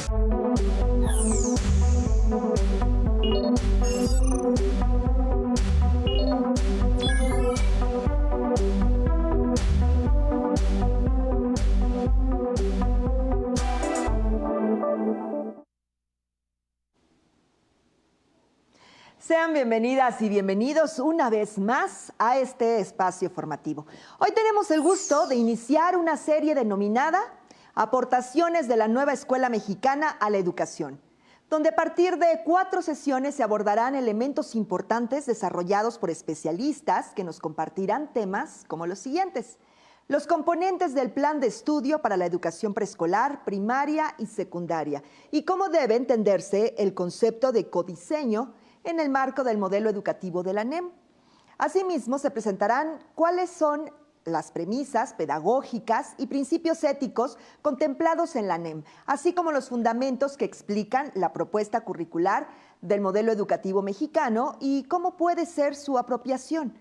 Sean bienvenidas y bienvenidos una vez más a este espacio formativo. Hoy tenemos el gusto de iniciar una serie denominada Aportaciones de la Nueva Escuela Mexicana a la Educación, donde a partir de 4 sesiones se abordarán elementos importantes desarrollados por especialistas que nos compartirán temas como los siguientes: los componentes del plan de estudio para la educación preescolar, primaria y secundaria, y cómo debe entenderse el concepto de codiseño en el marco del modelo educativo de la NEM. Asimismo, se presentarán cuáles son las premisas pedagógicas y principios éticos contemplados en la NEM, así como los fundamentos que explican la propuesta curricular del modelo educativo mexicano y cómo puede ser su apropiación.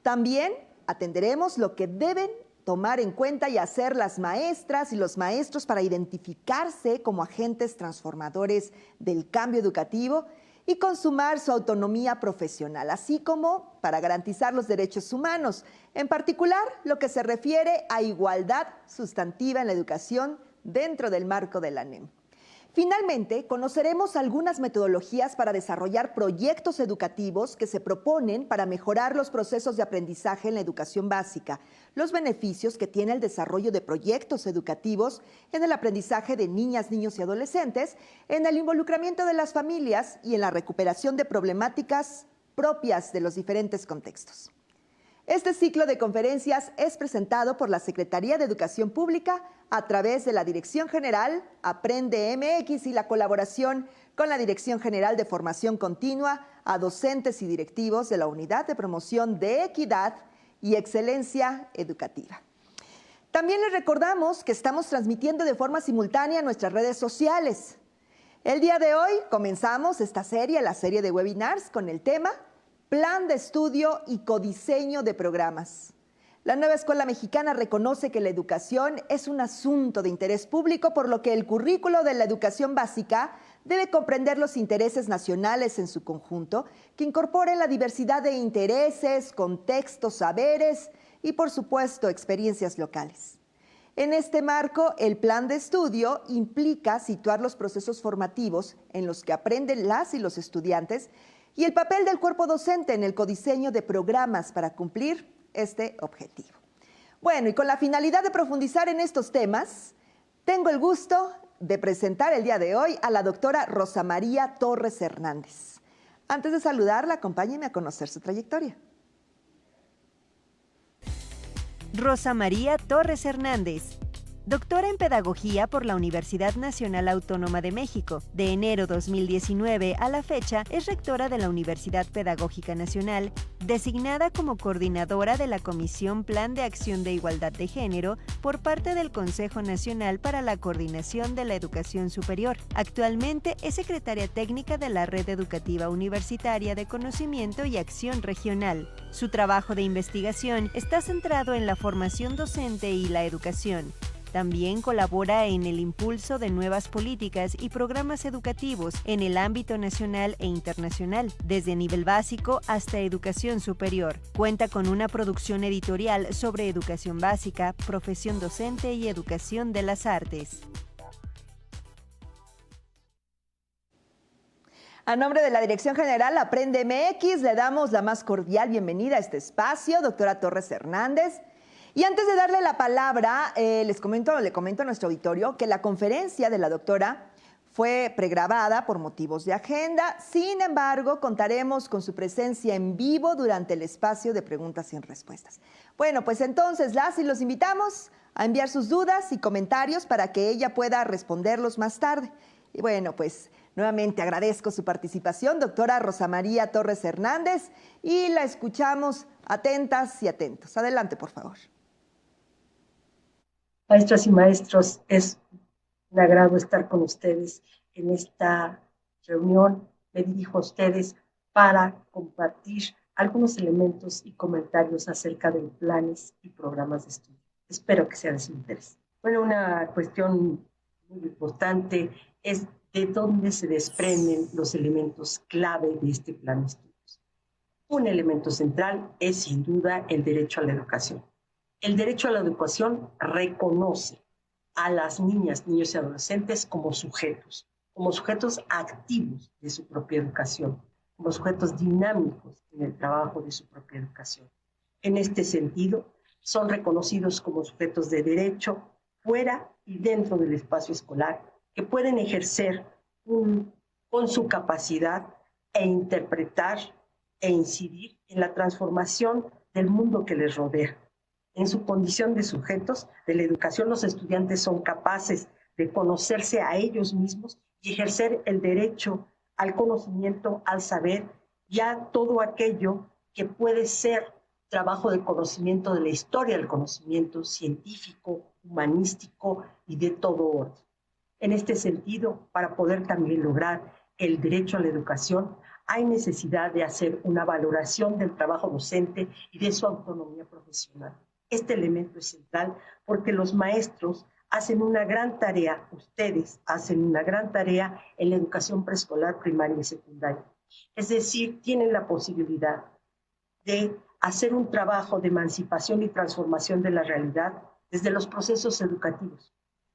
También atenderemos lo que deben tomar en cuenta y hacer las maestras y los maestros para identificarse como agentes transformadores del cambio educativo y consumar su autonomía profesional, así como para garantizar los derechos humanos, en particular lo que se refiere a igualdad sustantiva en la educación dentro del marco de la NEM. Finalmente, conoceremos algunas metodologías para desarrollar proyectos educativos que se proponen para mejorar los procesos de aprendizaje en la educación básica, los beneficios que tiene el desarrollo de proyectos educativos en el aprendizaje de niñas, niños y adolescentes, en el involucramiento de las familias y en la recuperación de problemáticas propias de los diferentes contextos. Este ciclo de conferencias es presentado por la Secretaría de Educación Pública a través de la Dirección General Aprende MX y la colaboración con la Dirección General de Formación Continua a docentes y directivos de la Unidad de Promoción de Equidad y Excelencia Educativa. También les recordamos que estamos transmitiendo de forma simultánea en nuestras redes sociales. El día de hoy comenzamos esta serie, la serie de webinars, con el tema Plan de estudio y codiseño de programas. La Nueva Escuela Mexicana reconoce que la educación es un asunto de interés público, por lo que el currículo de la educación básica debe comprender los intereses nacionales en su conjunto, que incorporen la diversidad de intereses, contextos, saberes y, por supuesto, experiencias locales. En este marco, el plan de estudio implica situar los procesos formativos en los que aprenden las y los estudiantes y el papel del cuerpo docente en el codiseño de programas para cumplir este objetivo. Bueno, y con la finalidad de profundizar en estos temas, tengo el gusto de presentar el día de hoy a la doctora Rosa María Torres Hernández. Antes de saludarla, acompáñenme a conocer su trayectoria. Rosa María Torres Hernández, doctora en Pedagogía por la Universidad Nacional Autónoma de México. De enero 2019 a la fecha es rectora de la Universidad Pedagógica Nacional, designada como coordinadora de la Comisión Plan de Acción de Igualdad de Género por parte del Consejo Nacional para la Coordinación de la Educación Superior. Actualmente es secretaria técnica de la Red Educativa Universitaria de Conocimiento y Acción Regional. Su trabajo de investigación está centrado en la formación docente y la educación. También colabora en el impulso de nuevas políticas y programas educativos en el ámbito nacional e internacional, desde nivel básico hasta educación superior. Cuenta con una producción editorial sobre educación básica, profesión docente y educación de las artes. A nombre de la Dirección General Aprende MX, le damos la más cordial bienvenida a este espacio, doctora Torres Hernández. Y antes de darle la palabra, le comento a nuestro auditorio que la conferencia de la doctora fue pregrabada por motivos de agenda. Sin embargo, contaremos con su presencia en vivo durante el espacio de preguntas y respuestas. Bueno, pues entonces las y los invitamos a enviar sus dudas y comentarios para que ella pueda responderlos más tarde. Y bueno, pues nuevamente agradezco su participación, doctora Rosa María Torres Hernández, y la escuchamos atentas y atentos. Adelante, por favor. Maestras y maestros, es un agrado estar con ustedes en esta reunión. Me dirijo a ustedes para compartir algunos elementos y comentarios acerca de planes y programas de estudio. Espero que sea de su interés. Bueno, una cuestión muy importante es de donde se desprenden los elementos clave de este plan de estudios. Un elemento central es sin duda el derecho a la educación. El derecho a la educación reconoce a las niñas, niños y adolescentes como sujetos activos de su propia educación, como sujetos dinámicos en el trabajo de su propia educación. En este sentido, son reconocidos como sujetos de derecho fuera y dentro del espacio escolar, que pueden ejercer con su capacidad e interpretar e incidir en la transformación del mundo que les rodea. En su condición de sujetos de la educación, los estudiantes son capaces de conocerse a ellos mismos y ejercer el derecho al conocimiento, al saber y a todo aquello que puede ser trabajo de conocimiento de la historia, el conocimiento científico, humanístico y de todo orden. En este sentido, para poder también lograr el derecho a la educación, hay necesidad de hacer una valoración del trabajo docente y de su autonomía profesional. Este elemento es central porque los maestros hacen una gran tarea, ustedes hacen una gran tarea en la educación preescolar, primaria y secundaria. Es decir, tienen la posibilidad de hacer un trabajo de emancipación y transformación de la realidad desde los procesos educativos.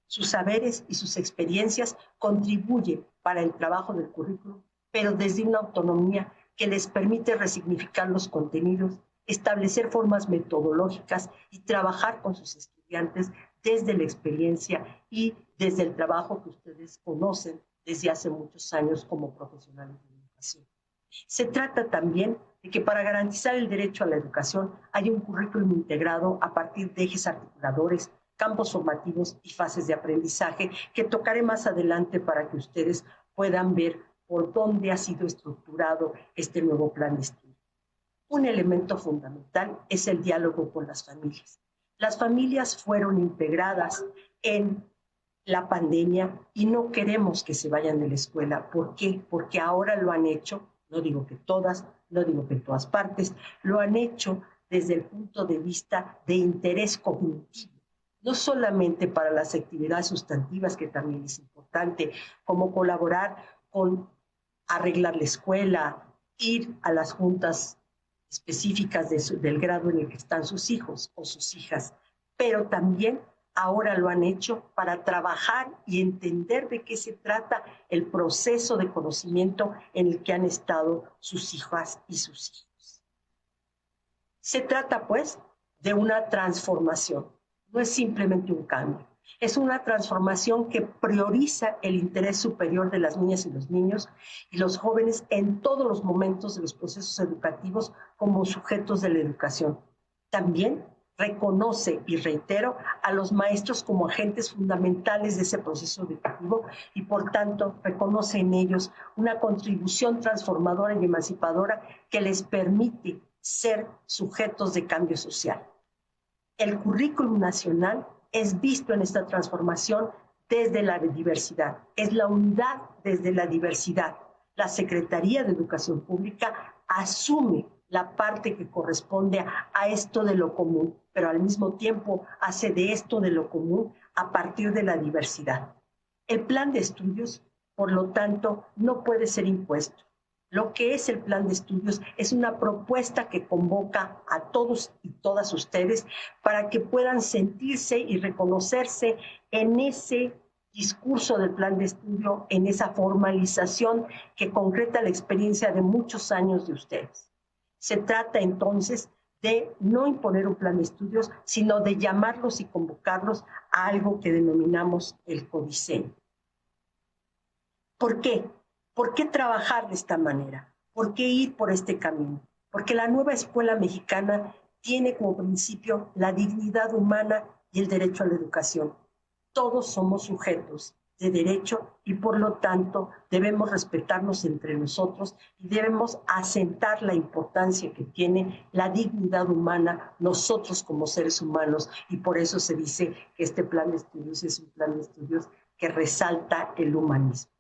Sus saberes y sus experiencias contribuyen para el trabajo del currículum, pero desde una autonomía que les permite resignificar los contenidos, establecer formas metodológicas y trabajar con sus estudiantes desde la experiencia y desde el trabajo que ustedes conocen desde hace muchos años como profesionales de la educación. Se trata también de que para garantizar el derecho a la educación haya un currículum integrado a partir de ejes articuladores, campos formativos y fases de aprendizaje que tocaré más adelante para que ustedes puedan ver por dónde ha sido estructurado este nuevo plan de estudio. Un elemento fundamental es el diálogo con las familias. Las familias fueron integradas en la pandemia y no queremos que se vayan de la escuela. ¿Por qué? Porque ahora lo han hecho, no digo que todas, no digo que en todas partes, lo han hecho desde el punto de vista de interés cognitivo. No solamente para las actividades sustantivas, que también es importante, como colaborar con arreglar la escuela, ir a las juntas específicas del grado en el que están sus hijos o sus hijas, pero también ahora lo han hecho para trabajar y entender de qué se trata el proceso de conocimiento en el que han estado sus hijas y sus hijos. Se trata, pues, de una transformación. No es simplemente un cambio, es una transformación que prioriza el interés superior de las niñas y los niños y los jóvenes en todos los momentos de los procesos educativos como sujetos de la educación. También reconoce, y reitero, a los maestros como agentes fundamentales de ese proceso educativo y, por tanto, reconoce en ellos una contribución transformadora y emancipadora que les permite ser sujetos de cambio social. El currículum nacional es visto en esta transformación desde la diversidad, es la unidad desde la diversidad. La Secretaría de Educación Pública asume la parte que corresponde a esto de lo común, pero al mismo tiempo hace de esto de lo común a partir de la diversidad. El plan de estudios, por lo tanto, no puede ser impuesto. Lo que es el plan de estudios es una propuesta que convoca a todos y todas ustedes para que puedan sentirse y reconocerse en ese discurso del plan de estudio, en esa formalización que concreta la experiencia de muchos años de ustedes. Se trata entonces de no imponer un plan de estudios, sino de llamarlos y convocarlos a algo que denominamos el codiseño. ¿Por qué? ¿Por qué trabajar de esta manera? ¿Por qué ir por este camino? Porque la nueva escuela mexicana tiene como principio la dignidad humana y el derecho a la educación. Todos somos sujetos de derecho y por lo tanto debemos respetarnos entre nosotros y debemos asentar la importancia que tiene la dignidad humana nosotros como seres humanos, y por eso se dice que este plan de estudios es un plan de estudios que resalta el humanismo.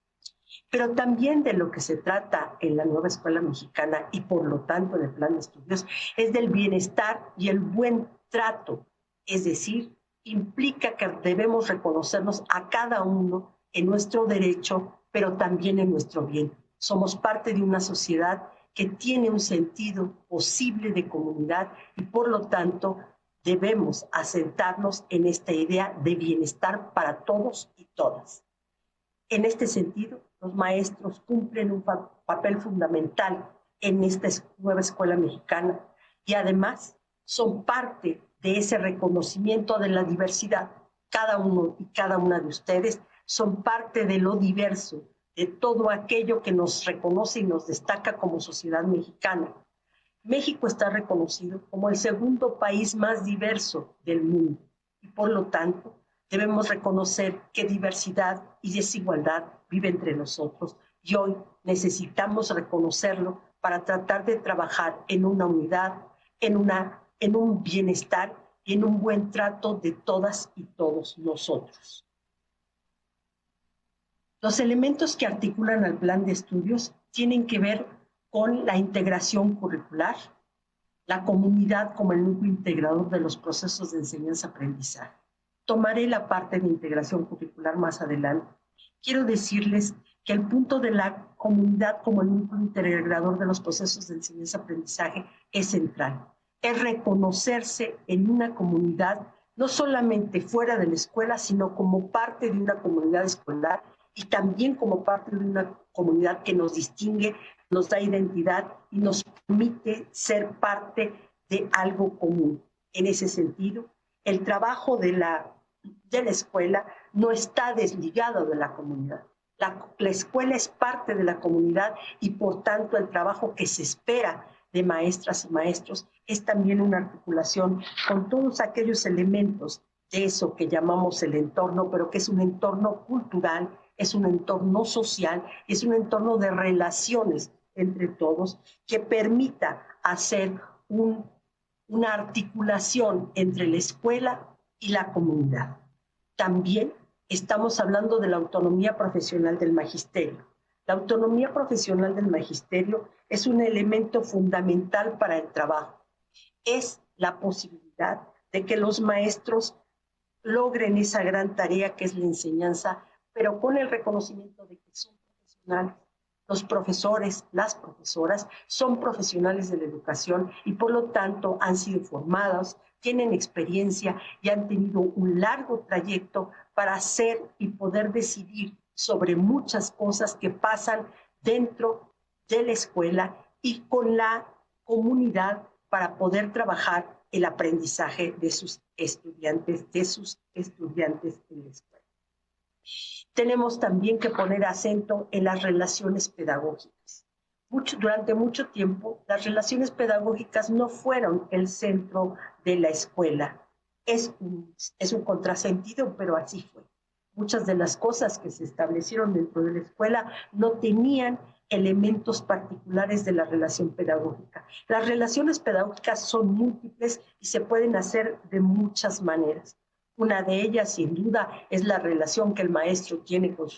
Pero también de lo que se trata en la nueva escuela mexicana y por lo tanto en el plan de estudios es del bienestar y el buen trato, es decir, implica que debemos reconocernos a cada uno en nuestro derecho, pero también en nuestro bien. Somos parte de una sociedad que tiene un sentido posible de comunidad y por lo tanto debemos asentarnos en esta idea de bienestar para todos y todas. En este sentido, los maestros cumplen un papel fundamental en esta nueva escuela mexicana y además son parte de ese reconocimiento de la diversidad. Cada uno y cada una de ustedes son parte de lo diverso, de todo aquello que nos reconoce y nos destaca como sociedad mexicana. México está reconocido como el segundo país más diverso del mundo y por lo tanto debemos reconocer que diversidad y desigualdad vive entre nosotros y hoy necesitamos reconocerlo para tratar de trabajar en una unidad, en un bienestar y en un buen trato de todas y todos nosotros. Los elementos que articulan al plan de estudios tienen que ver con la integración curricular, la comunidad como el núcleo integrador de los procesos de enseñanza-aprendizaje. Tomaré la parte de integración curricular más adelante. Quiero decirles que el punto de la comunidad como el núcleo integrador de los procesos de enseñanza-aprendizaje es central. Es reconocerse en una comunidad, no solamente fuera de la escuela, sino como parte de una comunidad escolar y también como parte de una comunidad que nos distingue, nos da identidad y nos permite ser parte de algo común. En ese sentido, el trabajo de la escuela no está desligado de la comunidad. La escuela es parte de la comunidad y por tanto el trabajo que se espera de maestras y maestros es también una articulación con todos aquellos elementos de eso que llamamos el entorno, pero que es un entorno cultural, es un entorno social, es un entorno de relaciones entre todos que permita hacer una articulación entre la escuela y la comunidad. También estamos hablando de la autonomía profesional del magisterio. La autonomía profesional del magisterio es un elemento fundamental para el trabajo. Es la posibilidad de que los maestros logren esa gran tarea que es la enseñanza, pero con el reconocimiento de que son profesionales. Los profesores, las profesoras, son profesionales de la educación y por lo tanto han sido formados, tienen experiencia y han tenido un largo trayecto para hacer y poder decidir sobre muchas cosas que pasan dentro de la escuela y con la comunidad para poder trabajar el aprendizaje de sus estudiantes en la escuela. Tenemos también que poner acento en las relaciones pedagógicas. Durante mucho tiempo, las relaciones pedagógicas no fueron el centro de la escuela. Es un contrasentido, pero así fue. Muchas de las cosas que se establecieron dentro de la escuela no tenían elementos particulares de la relación pedagógica. Las relaciones pedagógicas son múltiples y se pueden hacer de muchas maneras. Una de ellas, sin duda, es la relación que el maestro tiene con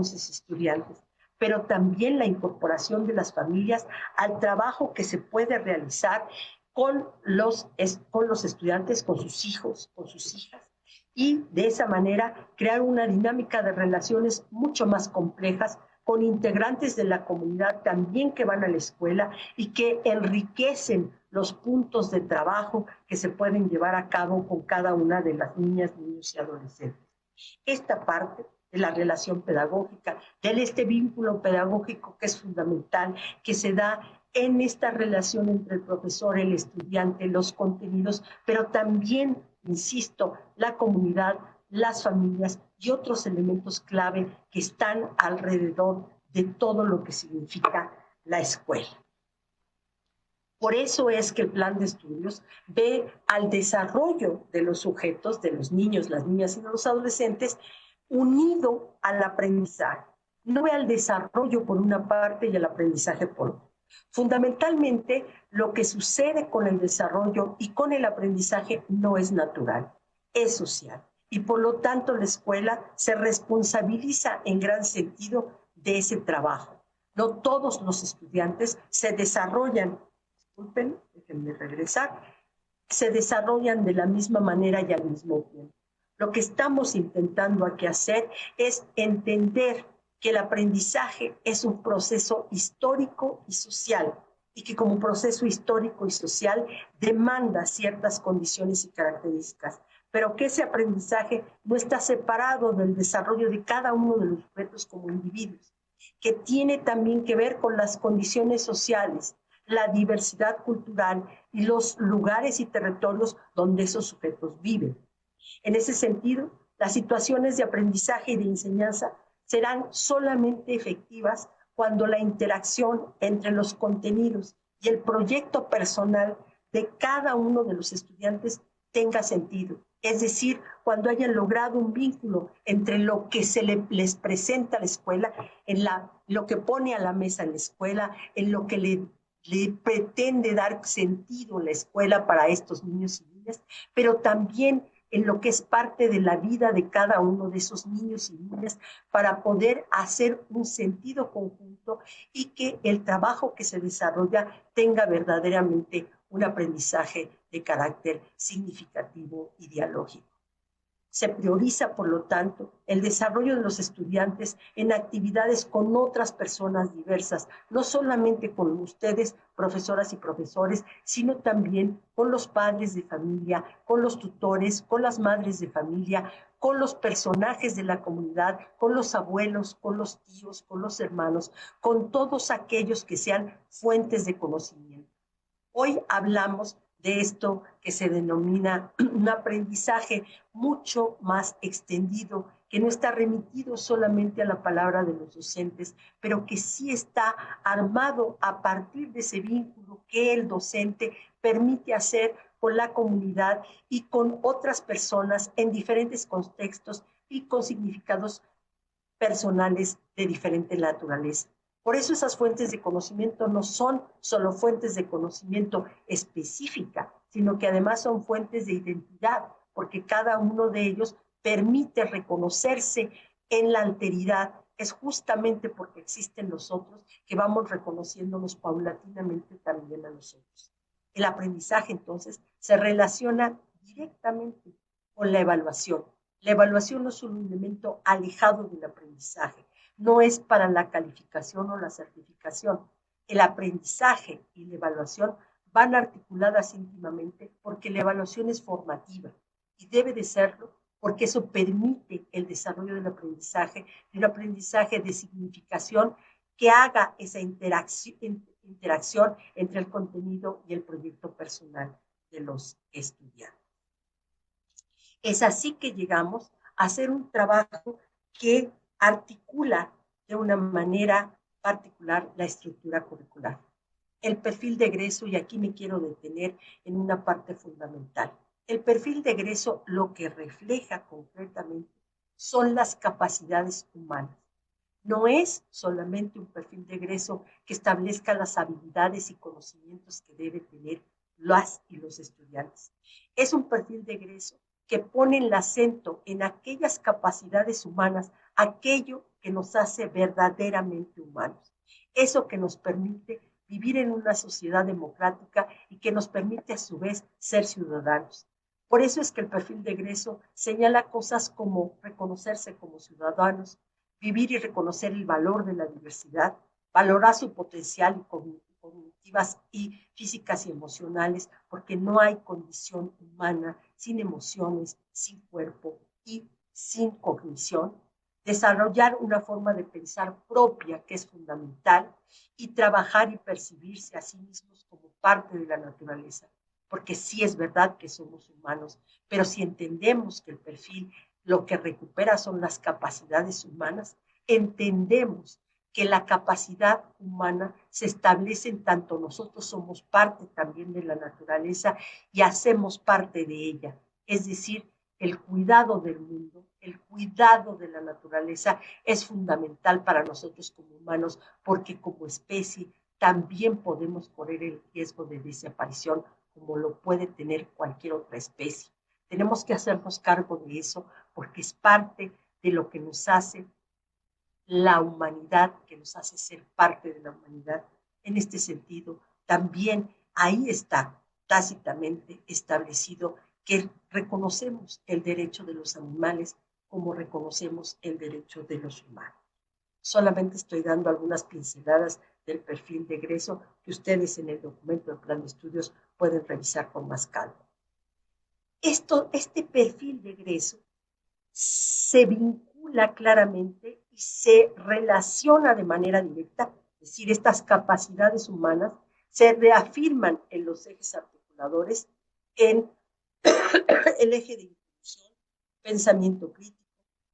sus estudiantes, pero también la incorporación de las familias al trabajo que se puede realizar con los estudiantes, con sus hijos, con sus hijas, y de esa manera crear una dinámica de relaciones mucho más complejas con integrantes de la comunidad también que van a la escuela y que enriquecen los puntos de trabajo que se pueden llevar a cabo con cada una de las niñas, niños y adolescentes. Esta parte de la relación pedagógica, de este vínculo pedagógico que es fundamental, que se da en esta relación entre el profesor, el estudiante, los contenidos, pero también, insisto, la comunidad, las familias y otros elementos clave que están alrededor de todo lo que significa la escuela. Por eso es que el plan de estudios ve al desarrollo de los sujetos, de los niños, las niñas y de los adolescentes, unido al aprendizaje. No ve al desarrollo por una parte y al aprendizaje por otra. Fundamentalmente, lo que sucede con el desarrollo y con el aprendizaje no es natural, es social. Y por lo tanto la escuela se responsabiliza en gran sentido de ese trabajo. No todos los estudiantes se desarrollan, disculpen, déjenme regresar, se desarrollan de la misma manera y al mismo tiempo. Lo que estamos intentando aquí hacer es entender que el aprendizaje es un proceso histórico y social, y que como proceso histórico y social demanda ciertas condiciones y características, pero que ese aprendizaje no está separado del desarrollo de cada uno de los sujetos como individuos, que tiene también que ver con las condiciones sociales, la diversidad cultural y los lugares y territorios donde esos sujetos viven. En ese sentido, las situaciones de aprendizaje y de enseñanza serán solamente efectivas cuando la interacción entre los contenidos y el proyecto personal de cada uno de los estudiantes tenga sentido. Es decir, cuando hayan logrado un vínculo entre lo que les presenta la escuela, lo que pone a la mesa en la escuela, en lo que le pretende dar sentido la escuela para estos niños y niñas, pero también en lo que es parte de la vida de cada uno de esos niños y niñas para poder hacer un sentido conjunto y que el trabajo que se desarrolla tenga verdaderamente un aprendizaje de carácter significativo y dialógico. Se prioriza, por lo tanto, el desarrollo de los estudiantes en actividades con otras personas diversas, no solamente con ustedes, profesoras y profesores, sino también con los padres de familia, con los tutores, con las madres de familia, con los personajes de la comunidad, con los abuelos, con los tíos, con los hermanos, con todos aquellos que sean fuentes de conocimiento. Hoy hablamos de esto que se denomina un aprendizaje mucho más extendido, que no está remitido solamente a la palabra de los docentes, pero que sí está armado a partir de ese vínculo que el docente permite hacer con la comunidad y con otras personas en diferentes contextos y con significados personales de diferente naturaleza. Por eso esas fuentes de conocimiento no son solo fuentes de conocimiento específica, sino que además son fuentes de identidad, porque cada uno de ellos permite reconocerse en la alteridad. Es justamente porque existen nosotros que vamos reconociéndonos paulatinamente también a nosotros. El aprendizaje, entonces, se relaciona directamente con la evaluación. La evaluación no es un elemento alejado del aprendizaje, no es para la calificación o la certificación. El aprendizaje y la evaluación van articuladas íntimamente porque la evaluación es formativa y debe de serlo porque eso permite el desarrollo del aprendizaje, de un aprendizaje de significación que haga esa interacción entre el contenido y el proyecto personal de los estudiantes. Es así que llegamos a hacer un trabajo que articula de una manera particular la estructura curricular. El perfil de egreso, y aquí me quiero detener en una parte fundamental. El perfil de egreso lo que refleja concretamente son las capacidades humanas. No es solamente un perfil de egreso que establezca las habilidades y conocimientos que deben tener las y los estudiantes. Es un perfil de egreso que pone el acento en aquellas capacidades humanas, aquello que nos hace verdaderamente humanos, eso que nos permite vivir en una sociedad democrática y que nos permite a su vez ser ciudadanos. Por eso es que el perfil de egreso señala cosas como reconocerse como ciudadanos, vivir y reconocer el valor de la diversidad, valorar su potencial y cognitivas y físicas y emocionales, porque no hay condición humana sin emociones, sin cuerpo y sin cognición. Desarrollar una forma de pensar propia que es fundamental y trabajar y percibirse a sí mismos como parte de la naturaleza, porque sí es verdad que somos humanos, pero si entendemos que el perfil lo que recupera son las capacidades humanas, entendemos que la capacidad humana se establece en tanto nosotros somos parte también de la naturaleza y hacemos parte de ella. Es decir, el cuidado del mundo, el cuidado de la naturaleza es fundamental para nosotros como humanos porque como especie también podemos correr el riesgo de desaparición como lo puede tener cualquier otra especie. Tenemos que hacernos cargo de eso porque es parte de lo que nos hace la humanidad, que nos hace ser parte de la humanidad. En este sentido, también ahí está tácitamente establecido que reconocemos el derecho de los animales como reconocemos el derecho de los humanos. Solamente estoy dando algunas pinceladas del perfil de egreso que ustedes en el documento de plan de estudios pueden revisar con más calma. Este perfil de egreso se vincula claramente y se relaciona de manera directa, es decir, estas capacidades humanas se reafirman en los ejes articuladores, en el eje de inclusión, pensamiento crítico,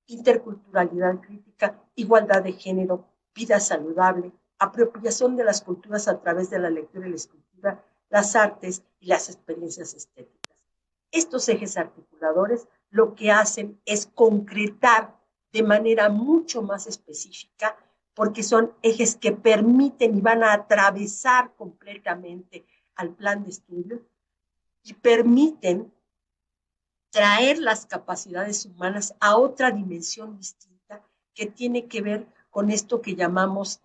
interculturalidad crítica, igualdad de género, vida saludable, apropiación de las culturas a través de la lectura y la escritura, las artes y las experiencias estéticas. Estos ejes articuladores lo que hacen es concretar de manera mucho más específica, porque son ejes que permiten y van a atravesar completamente al plan de estudio y permiten traer las capacidades humanas a otra dimensión distinta que tiene que ver con esto que llamamos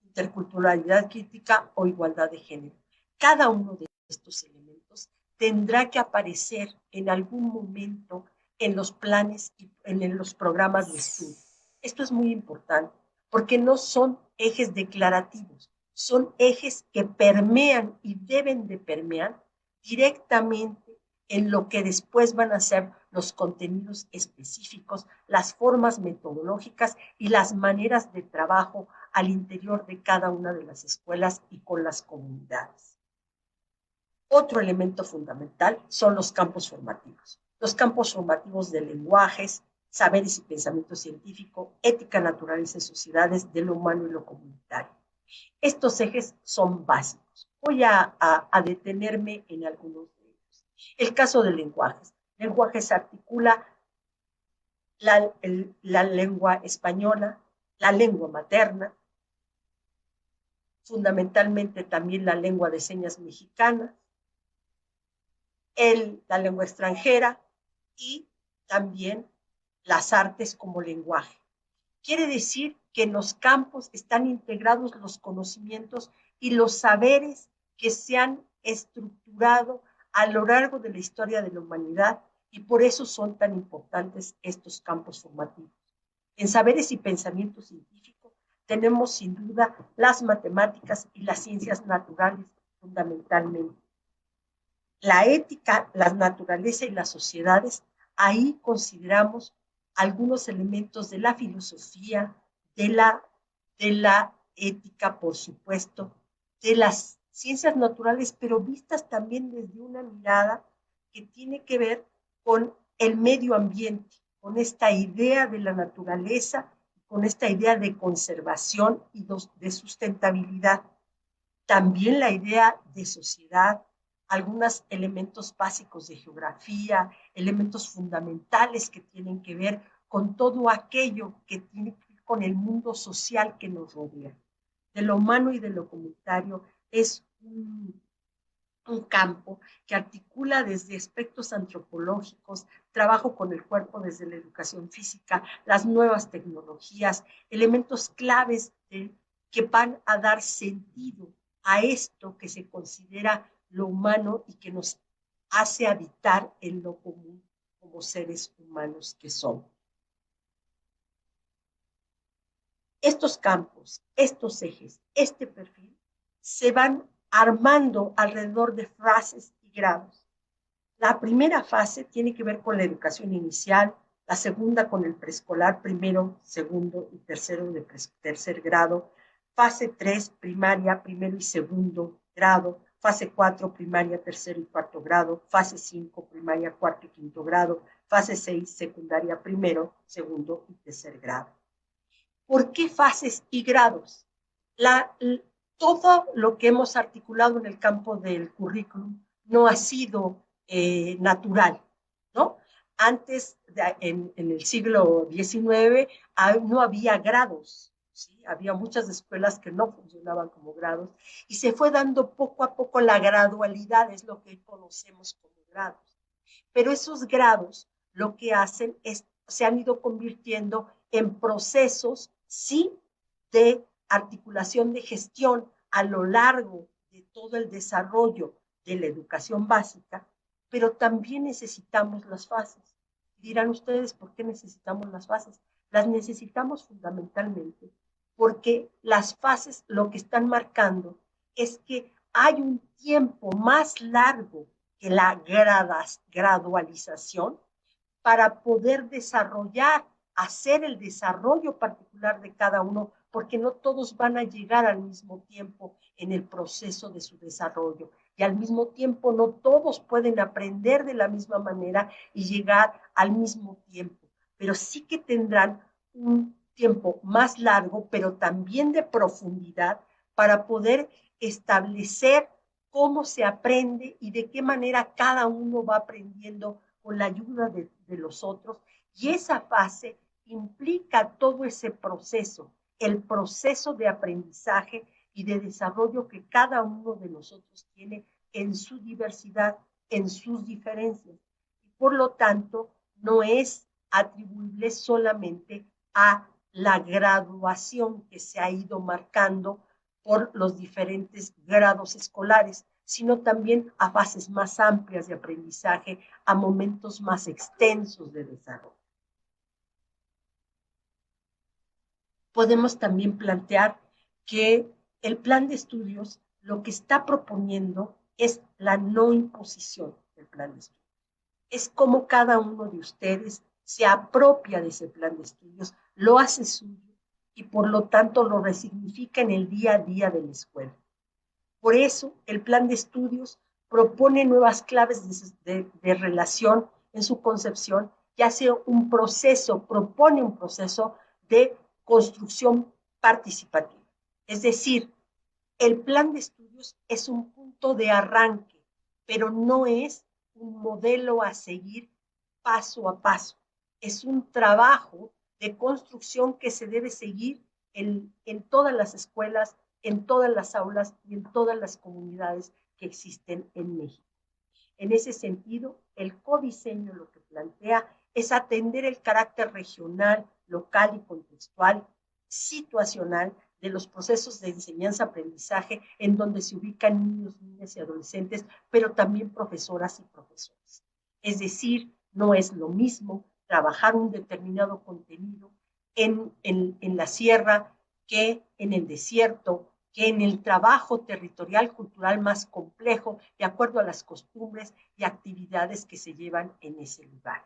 interculturalidad crítica o igualdad de género. Cada uno de estos elementos tendrá que aparecer en algún momento en los planes y en los programas de estudio. Esto es muy importante porque no son ejes declarativos, son ejes que permean y deben de permear directamente en lo que después van a ser los contenidos específicos, las formas metodológicas y las maneras de trabajo al interior de cada una de las escuelas y con las comunidades. Otro elemento fundamental son los campos formativos. Los campos formativos de lenguajes, saberes y pensamiento científico, ética, naturaleza y sociedades, de lo humano y lo comunitario. Estos ejes son básicos. Voy a detenerme en algunos de ellos. El caso de lenguajes. Lenguajes articula la lengua española, la lengua materna, fundamentalmente también la lengua de señas mexicana, la lengua extranjera y también las artes como lenguaje. Quiere decir que en los campos están integrados los conocimientos y los saberes que se han estructurado a lo largo de la historia de la humanidad y por eso son tan importantes estos campos formativos. En saberes y pensamiento científico tenemos sin duda las matemáticas y las ciencias naturales fundamentalmente. La ética, la naturaleza y las sociedades, ahí consideramos algunos elementos de la filosofía, de la ética, por supuesto, de las ciencias naturales, pero vistas también desde una mirada que tiene que ver con el medio ambiente, con esta idea de la naturaleza, con esta idea de conservación y de sustentabilidad. También la idea de sociedad, algunos elementos básicos de geografía, elementos fundamentales que tienen que ver con todo aquello que tiene que ver con el mundo social que nos rodea. De lo humano y de lo comunitario es un campo que articula desde aspectos antropológicos, trabajo con el cuerpo desde la educación física, las nuevas tecnologías, elementos claves que van a dar sentido a esto que se considera lo humano y que nos hace habitar en lo común como seres humanos que somos. Estos campos, estos ejes, este perfil, se van armando alrededor de fases y grados. La primera fase tiene que ver con la educación inicial, la segunda con el preescolar, primero, segundo y tercero de tercer grado, fase 3, primaria, primero y segundo grado, fase 4, primaria, tercero y cuarto grado, fase 5, primaria, cuarto y quinto grado, fase 6, secundaria, primero, segundo y tercer grado. ¿Por qué fases y grados? Todo lo que hemos articulado en el campo del currículum no ha sido natural, ¿no? Antes, en el siglo XIX, no había grados, ¿sí? Había muchas escuelas que no funcionaban como grados y se fue dando poco a poco la gradualidad, es lo que conocemos como grados. Pero esos grados lo que hacen es, se han ido convirtiendo en procesos, sí, de articulación de gestión a lo largo de todo el desarrollo de la educación básica, pero también necesitamos las fases. Dirán ustedes, ¿por qué necesitamos las fases? Las necesitamos fundamentalmente porque las fases lo que están marcando es que hay un tiempo más largo que la gradualización para poder desarrollar, hacer el desarrollo particular de cada uno, porque no todos van a llegar al mismo tiempo en el proceso de su desarrollo. Y al mismo tiempo no todos pueden aprender de la misma manera y llegar al mismo tiempo, pero sí que tendrán un tiempo más largo, pero también de profundidad para poder establecer cómo se aprende y de qué manera cada uno va aprendiendo con la ayuda de los otros. Y esa fase implica todo ese proceso, el proceso de aprendizaje y de desarrollo que cada uno de nosotros tiene en su diversidad, en sus diferencias. Y por lo tanto, no es atribuible solamente a la graduación que se ha ido marcando por los diferentes grados escolares, sino también a fases más amplias de aprendizaje, a momentos más extensos de desarrollo. Podemos también plantear que el plan de estudios lo que está proponiendo es la no imposición del plan de estudios. Es como cada uno de ustedes se apropia de ese plan de estudios, lo hace suyo y por lo tanto lo resignifica en el día a día de la escuela. Por eso, el plan de estudios propone nuevas claves de relación en su concepción y hace un proceso, propone un proceso de construcción participativa. Es decir, el plan de estudios es un punto de arranque, pero no es un modelo a seguir paso a paso. Es un trabajo de construcción que se debe seguir en todas las escuelas, en todas las aulas y en todas las comunidades que existen en México. En ese sentido, el codiseño lo que plantea es atender el carácter regional, local y contextual, situacional de los procesos de enseñanza-aprendizaje en donde se ubican niños, niñas y adolescentes, pero también profesoras y profesores. Es decir, no es lo mismo trabajar un determinado contenido en la sierra que en el desierto, que en el trabajo territorial cultural más complejo, de acuerdo a las costumbres y actividades que se llevan en ese lugar.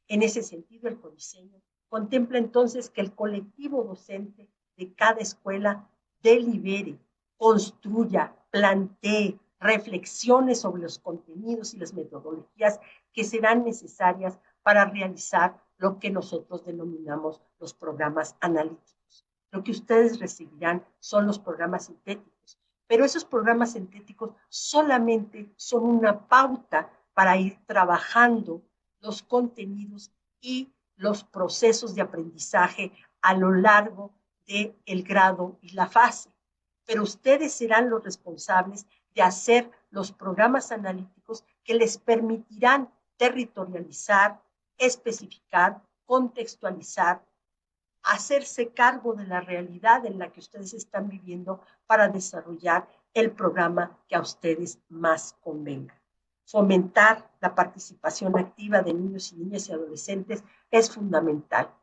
En ese sentido, el codiseño contempla entonces que el colectivo docente de cada escuela delibere, construya, plantee, reflexione sobre los contenidos y las metodologías que serán necesarias para realizar lo que nosotros denominamos los programas analíticos. Lo que ustedes recibirán son los programas sintéticos, pero esos programas sintéticos solamente son una pauta para ir trabajando los contenidos y los procesos de aprendizaje a lo largo del grado y la fase. Pero ustedes serán los responsables de hacer los programas analíticos que les permitirán territorializar, especificar, contextualizar, hacerse cargo de la realidad en la que ustedes están viviendo para desarrollar el programa que a ustedes más convenga. Fomentar la participación activa de niños y niñas y adolescentes es fundamental.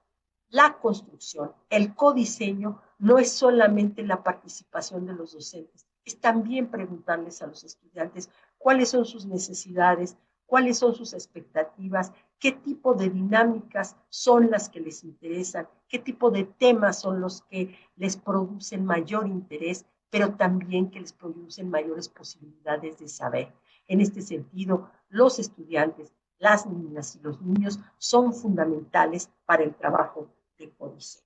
La construcción, el codiseño, no es solamente la participación de los docentes, es también preguntarles a los estudiantes cuáles son sus necesidades, cuáles son sus expectativas, qué tipo de dinámicas son las que les interesan, qué tipo de temas son los que les producen mayor interés, pero también que les producen mayores posibilidades de saber. En este sentido, los estudiantes, las niñas y los niños son fundamentales para el trabajo de codiseño.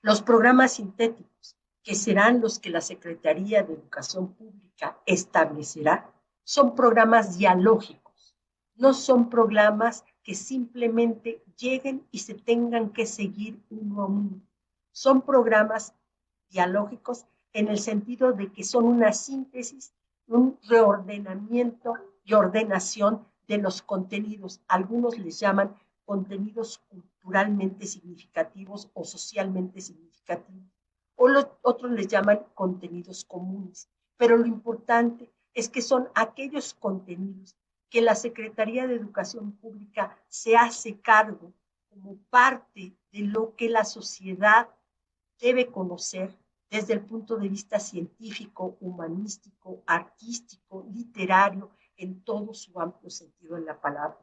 Los programas sintéticos, que serán los que la Secretaría de Educación Pública establecerá, son programas dialógicos, no son programas que simplemente lleguen y se tengan que seguir uno a uno. Son programas dialógicos en el sentido de que son una síntesis, un reordenamiento y ordenación de los contenidos. Algunos les llaman contenidos culturalmente significativos o socialmente significativos, o otros les llaman contenidos comunes. Pero lo importante es que son aquellos contenidos que la Secretaría de Educación Pública se hace cargo como parte de lo que la sociedad debe conocer desde el punto de vista científico, humanístico, artístico, literario, en todo su amplio sentido de la palabra.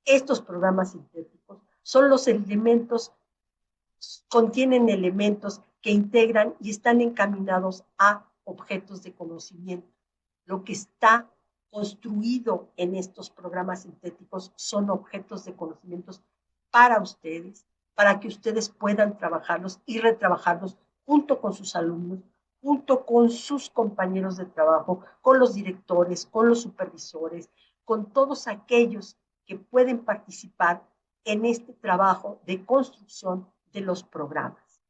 Estos programas sintéticos son los elementos, contienen elementos que integran y están encaminados a objetos de conocimiento. Lo que está construido en estos programas sintéticos son objetos de conocimientos para ustedes, para que ustedes puedan trabajarlos y retrabajarlos junto con sus alumnos, junto con sus compañeros de trabajo, con los directores, con los supervisores, con todos aquellos que pueden participar en este trabajo de construcción de los programas.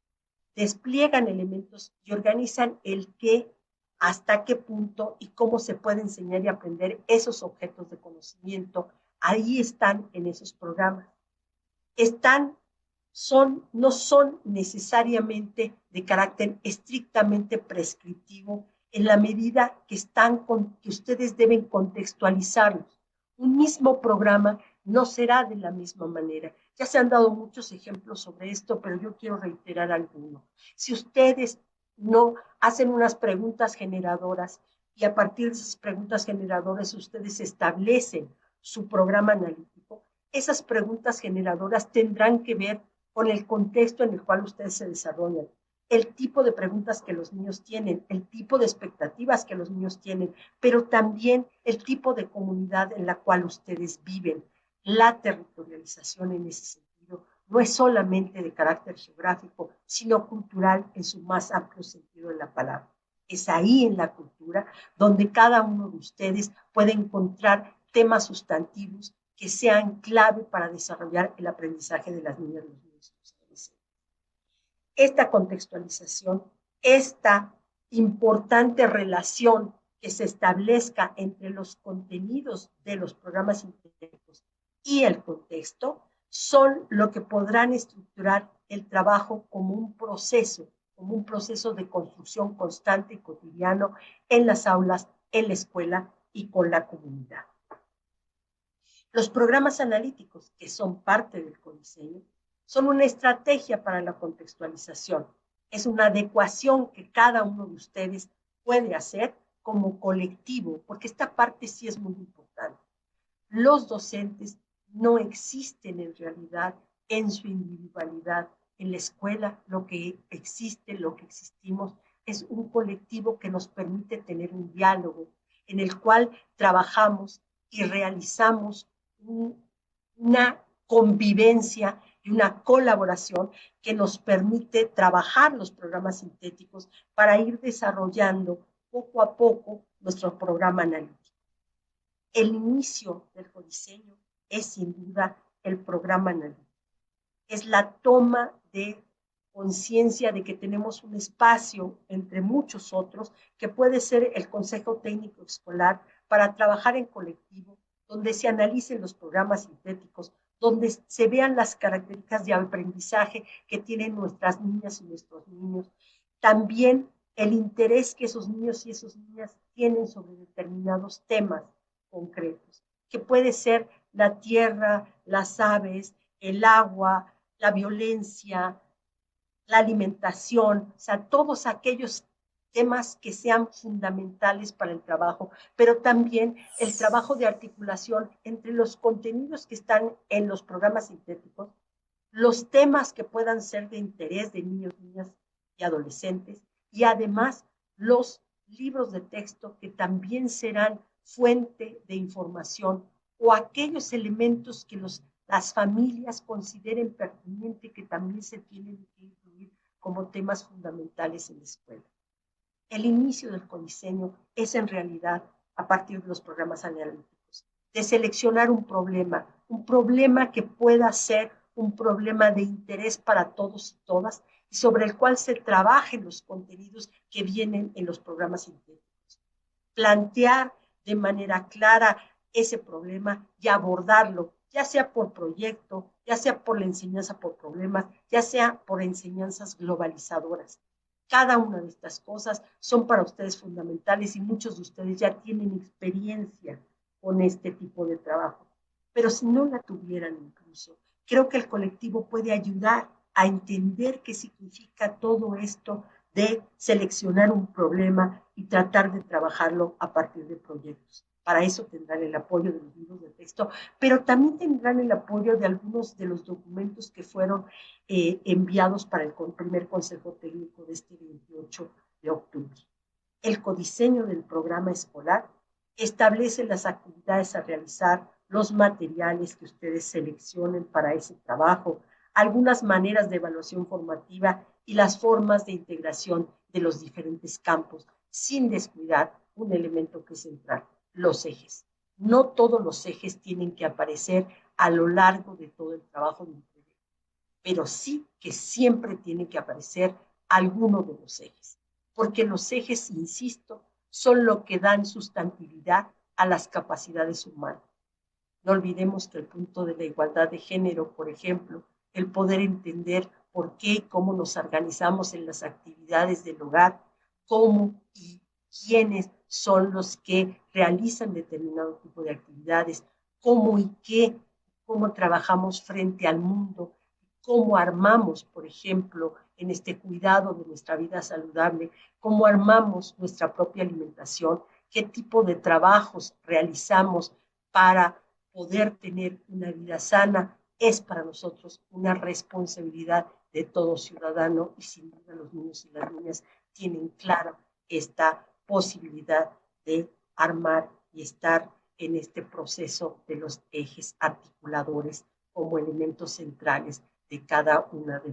Despliegan elementos y organizan el qué, hasta qué punto y cómo se puede enseñar y aprender esos objetos de conocimiento. Ahí están en esos programas. No son necesariamente de carácter estrictamente prescriptivo en la medida que que ustedes deben contextualizarlos. Un mismo programa no será de la misma manera. Ya se han dado muchos ejemplos sobre esto, pero yo quiero reiterar alguno. Si ustedes no hacen unas preguntas generadoras y a partir de esas preguntas generadoras ustedes establecen su programa analítico, esas preguntas generadoras tendrán que ver con el contexto en el cual ustedes se desarrollan, el tipo de preguntas que los niños tienen, el tipo de expectativas que los niños tienen, pero también el tipo de comunidad en la cual ustedes viven. La territorialización en ese sentido no es solamente de carácter geográfico, sino cultural en su más amplio sentido de la palabra. Es ahí en la cultura donde cada uno de ustedes puede encontrar temas sustantivos que sean clave para desarrollar el aprendizaje de las niñas y los niños. Esta contextualización, esta importante relación que se establezca entre los contenidos de los programas sintéticos y el contexto, son lo que podrán estructurar el trabajo como un proceso de construcción constante y cotidiano en las aulas, en la escuela y con la comunidad. Los programas analíticos, que son parte del codiseño, son una estrategia para la contextualización. Es una adecuación que cada uno de ustedes puede hacer como colectivo, porque esta parte sí es muy importante. Los docentes no existen en realidad en su individualidad. En la escuela lo que existe, lo que existimos, es un colectivo que nos permite tener un diálogo en el cual trabajamos y realizamos una convivencia y una colaboración que nos permite trabajar los programas sintéticos para ir desarrollando poco a poco nuestro programa analítico. El inicio del codiseño es sin duda el programa analítico. Es la toma de conciencia de que tenemos un espacio entre muchos otros que puede ser el Consejo Técnico Escolar para trabajar en colectivo, donde se analicen los programas sintéticos, donde se vean las características de aprendizaje que tienen nuestras niñas y nuestros niños. También el interés que esos niños y esas niñas tienen sobre determinados temas concretos, que puede ser la tierra, las aves, el agua, la violencia, la alimentación, o sea, todos aquellos temas que sean fundamentales para el trabajo, pero también el trabajo de articulación entre los contenidos que están en los programas sintéticos, los temas que puedan ser de interés de niños, niñas y adolescentes, y además los libros de texto que también serán fuente de información o aquellos elementos que las familias consideren pertinente que también se tienen que incluir como temas fundamentales en la escuela. El inicio del codiseño es en realidad a partir de los programas analíticos, de seleccionar un problema que pueda ser un problema de interés para todos y todas y sobre el cual se trabajen los contenidos que vienen en los programas sintéticos. Plantear de manera clara ese problema y abordarlo, ya sea por proyecto, ya sea por la enseñanza por problemas, ya sea por enseñanzas globalizadoras. Cada una de estas cosas son para ustedes fundamentales y muchos de ustedes ya tienen experiencia con este tipo de trabajo. Pero si no la tuvieran incluso, creo que el colectivo puede ayudar a entender qué significa todo esto de seleccionar un problema y tratar de trabajarlo a partir de proyectos. Para eso tendrán el apoyo de los libros de texto, pero también tendrán el apoyo de algunos de los documentos que fueron enviados para el primer Consejo Técnico de este 28 de octubre. El codiseño del programa escolar establece las actividades a realizar, los materiales que ustedes seleccionen para ese trabajo, algunas maneras de evaluación formativa y las formas de integración de los diferentes campos, sin descuidar un elemento que es central, los ejes. No todos los ejes tienen que aparecer a lo largo de todo el trabajo de un proyecto, pero sí que siempre tiene que aparecer alguno de los ejes, porque los ejes, insisto, son lo que dan sustantividad a las capacidades humanas. No olvidemos que el punto de la igualdad de género, por ejemplo, el poder entender por qué y cómo nos organizamos en las actividades del hogar, cómo y quiénes son los que realizan determinado tipo de actividades, cómo y qué, cómo trabajamos frente al mundo, cómo armamos, por ejemplo, en este cuidado de nuestra vida saludable, cómo armamos nuestra propia alimentación, qué tipo de trabajos realizamos para poder tener una vida sana, es para nosotros una responsabilidad de todo ciudadano y sin duda los niños y las niñas tienen clara esta posibilidad de armar y estar en este proceso de los ejes articuladores como elementos centrales de cada una de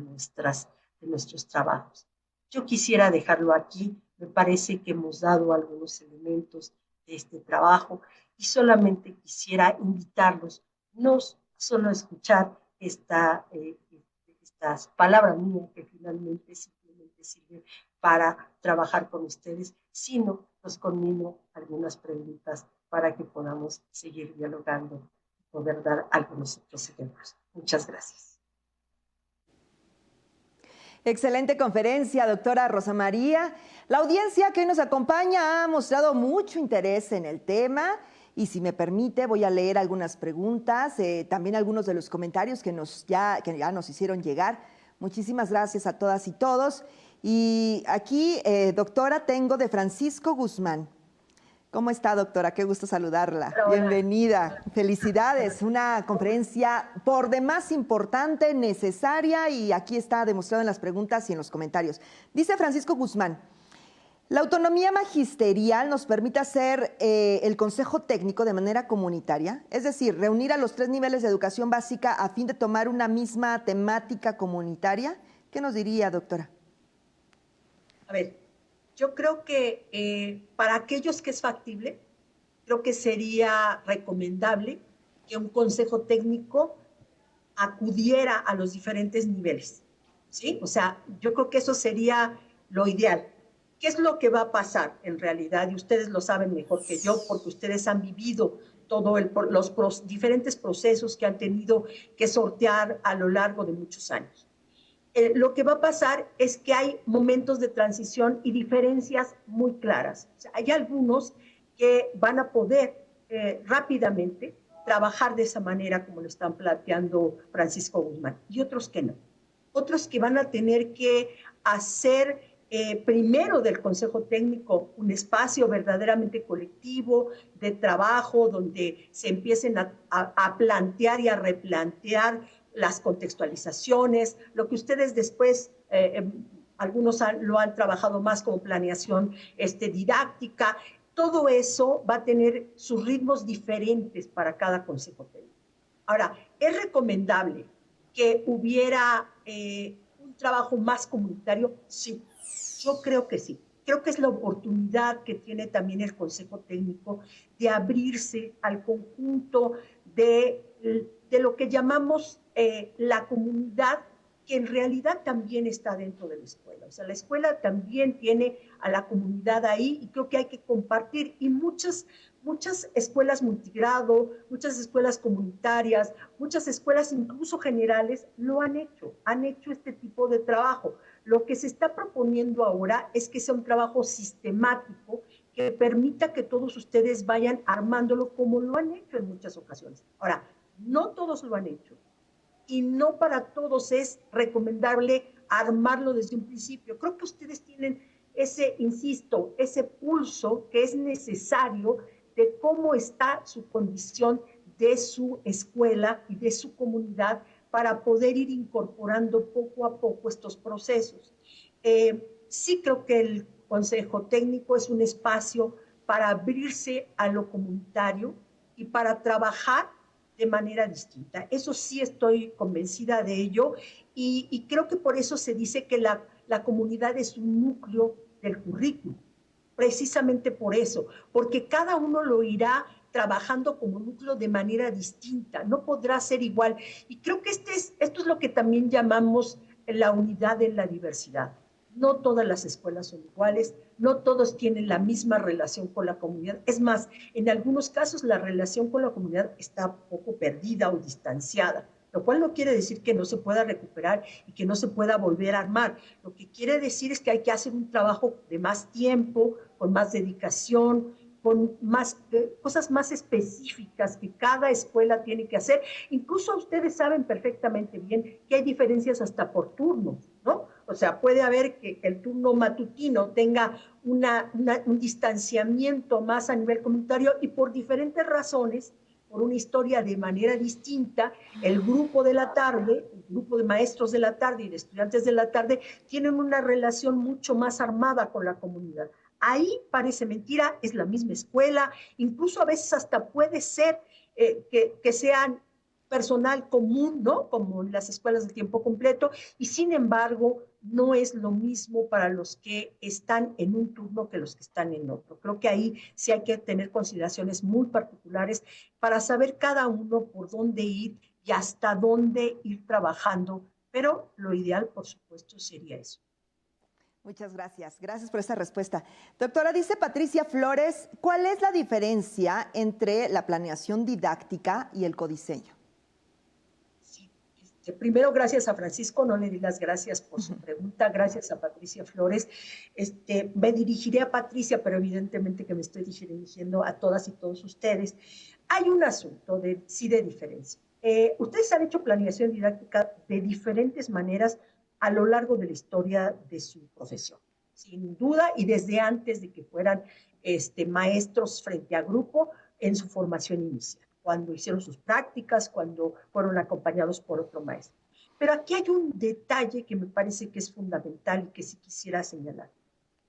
nuestros trabajos. Yo quisiera dejarlo aquí, me parece que hemos dado algunos elementos de este trabajo y solamente quisiera invitarlos, no solo a escuchar estas palabras mías que finalmente simplemente sirven para trabajar con ustedes, sino los conmino algunas preguntas para que podamos seguir dialogando y poder dar algunos otros ejemplos. Muchas gracias. Excelente conferencia, doctora Rosa María. La audiencia que hoy nos acompaña ha mostrado mucho interés en el tema y si me permite voy a leer algunas preguntas, también algunos de los comentarios que ya nos hicieron llegar. Muchísimas gracias a todas y todos. Y aquí, doctora, tengo de Francisco Guzmán. ¿Cómo está, doctora? Qué gusto saludarla. Hola. Bienvenida. Felicidades. Una conferencia por demás importante, necesaria y aquí está demostrado en las preguntas y en los comentarios. Dice Francisco Guzmán, la autonomía magisterial nos permite hacer el consejo técnico de manera comunitaria, es decir, reunir a los 3 niveles de educación básica a fin de tomar una misma temática comunitaria. ¿Qué nos diría, doctora? A ver, yo creo que para aquellos que es factible, creo que sería recomendable que un consejo técnico acudiera a los diferentes niveles, ¿sí? O sea, yo creo que eso sería lo ideal. ¿Qué es lo que va a pasar en realidad? Y ustedes lo saben mejor que yo, porque ustedes han vivido todos los diferentes procesos que han tenido que sortear a lo largo de muchos años. Lo que va a pasar es que hay momentos de transición y diferencias muy claras. O sea, hay algunos que van a poder rápidamente trabajar de esa manera como lo están planteando Francisco Guzmán y otros que no. Otros que van a tener que hacer primero del Consejo Técnico un espacio verdaderamente colectivo de trabajo donde se empiecen a plantear y a replantear las contextualizaciones, lo que ustedes después, algunos lo han trabajado más como planeación didáctica, todo eso va a tener sus ritmos diferentes para cada consejo técnico. Ahora, ¿es recomendable que hubiera un trabajo más comunitario? Sí, yo creo que sí. Creo que es la oportunidad que tiene también el consejo técnico de abrirse al conjunto de lo que llamamos la comunidad, que en realidad también está dentro de la escuela. O sea, la escuela también tiene a la comunidad ahí y creo que hay que compartir. Y muchas escuelas multigrado, muchas escuelas comunitarias, muchas escuelas incluso generales lo han hecho este tipo de trabajo. Lo que se está proponiendo ahora es que sea un trabajo sistemático que permita que todos ustedes vayan armándolo como lo han hecho en muchas ocasiones. Ahora, no todos lo han hecho y no para todos es recomendable armarlo desde un principio. Creo que ustedes tienen ese, insisto, ese pulso que es necesario de cómo está su condición de su escuela y de su comunidad para poder ir incorporando poco a poco estos procesos. Sí creo que el Consejo Técnico es un espacio para abrirse a lo comunitario y para trabajar de manera distinta. Eso sí estoy convencida de ello y creo que por eso se dice que la comunidad es un núcleo del currículum, precisamente por eso, porque cada uno lo irá trabajando como núcleo de manera distinta, no podrá ser igual. Y creo que esto es lo que también llamamos la unidad en la diversidad. No todas las escuelas son iguales, no todos tienen la misma relación con la comunidad. Es más, en algunos casos la relación con la comunidad está poco perdida o distanciada, lo cual no quiere decir que no se pueda recuperar y que no se pueda volver a armar. Lo que quiere decir es que hay que hacer un trabajo de más tiempo, con más dedicación, con más cosas más específicas que cada escuela tiene que hacer. Incluso ustedes saben perfectamente bien que hay diferencias hasta por turnos, ¿no? O sea, puede haber que el turno matutino tenga un distanciamiento más a nivel comunitario y por diferentes razones, por una historia de manera distinta, el grupo de la tarde, el grupo de maestros de la tarde y de estudiantes de la tarde tienen una relación mucho más armada con la comunidad. Ahí parece mentira, es la misma escuela, incluso a veces hasta puede ser que sean personal común, ¿no? Como en las escuelas de tiempo completo, y sin embargo, no es lo mismo para los que están en un turno que los que están en otro. Creo que ahí sí hay que tener consideraciones muy particulares para saber cada uno por dónde ir y hasta dónde ir trabajando, pero lo ideal, por supuesto, sería eso. Muchas gracias. Gracias por esta respuesta. Doctora, dice Patricia Flores, ¿cuál es la diferencia entre la planeación didáctica y el codiseño? Primero, gracias a Francisco, no le di las gracias por su pregunta, gracias a Patricia Flores. Me dirigiré a Patricia, pero evidentemente que me estoy dirigiendo a todas y todos ustedes. Hay un asunto de diferencia. Ustedes han hecho planeación didáctica de diferentes maneras a lo largo de la historia de su profesión, sin duda, y desde antes de que fueran maestros frente a grupo en su formación inicial, cuando hicieron sus prácticas, cuando fueron acompañados por otro maestro. Pero aquí hay un detalle que me parece que es fundamental y que sí quisiera señalar.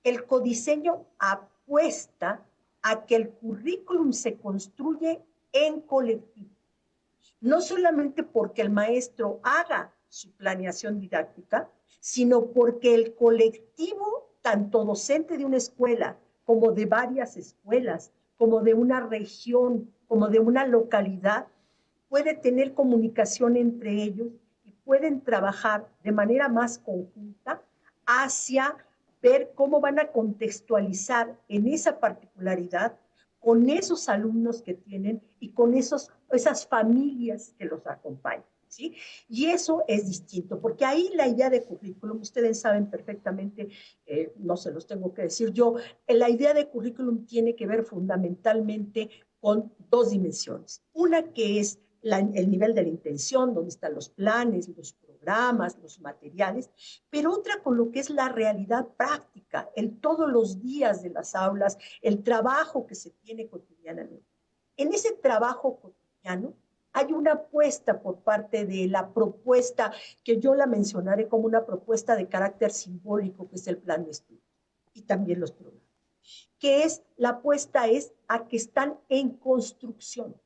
El codiseño apuesta a que el currículum se construye en colectivo, no solamente porque el maestro haga su planeación didáctica, sino porque el colectivo, tanto docente de una escuela como de varias escuelas, como de una región, como de una localidad, puede tener comunicación entre ellos y pueden trabajar de manera más conjunta hacia ver cómo van a contextualizar en esa particularidad con esos alumnos que tienen y con esas familias que los acompañan. ¿Sí? Y eso es distinto, porque ahí la idea de currículum, ustedes saben perfectamente, no se los tengo que decir yo, la idea de currículum tiene que ver fundamentalmente con dos dimensiones. Una que es el nivel de la intención, donde están los planes, los programas, los materiales, pero otra con lo que es la realidad práctica, el todos los días de las aulas, el trabajo que se tiene cotidianamente. En ese trabajo cotidiano, hay una apuesta por parte de la propuesta, que yo la mencionaré como una propuesta de carácter simbólico, que es el plan de estudio, y también los programas, que es, la apuesta es a que están en construcción,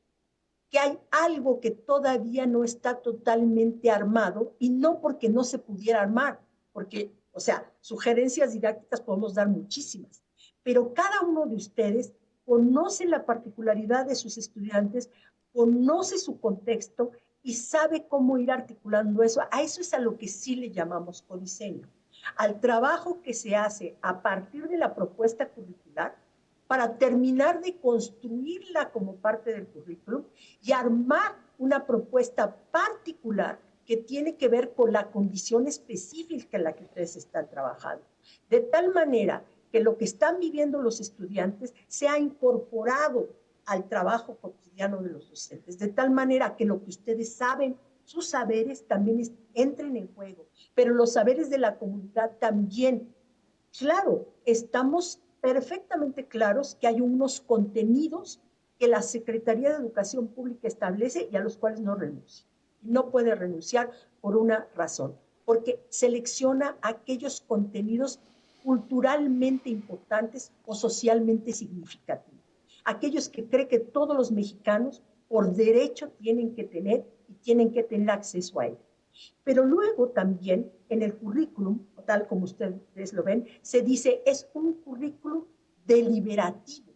que hay algo que todavía no está totalmente armado, y no porque no se pudiera armar, porque, o sea, sugerencias didácticas podemos dar muchísimas, pero cada uno de ustedes conoce la particularidad de sus estudiantes, conoce su contexto y sabe cómo ir articulando eso. A eso es a lo que sí le llamamos codiseño, al trabajo que se hace a partir de la propuesta curricular para terminar de construirla como parte del currículum y armar una propuesta particular que tiene que ver con la condición específica en la que ustedes están trabajando. De tal manera que lo que están viviendo los estudiantes sea incorporado al trabajo cotidiano de los docentes, de tal manera que lo que ustedes saben, sus saberes también entren en juego, pero los saberes de la comunidad también. Claro, estamos perfectamente claros que hay unos contenidos que la Secretaría de Educación Pública establece y a los cuales no renuncia. No puede renunciar por una razón, porque selecciona aquellos contenidos culturalmente importantes o socialmente significativos, aquellos que cree que todos los mexicanos por derecho tienen que tener y tienen que tener acceso a él. Pero luego también en el currículum, tal como ustedes lo ven, se dice es un currículum deliberativo.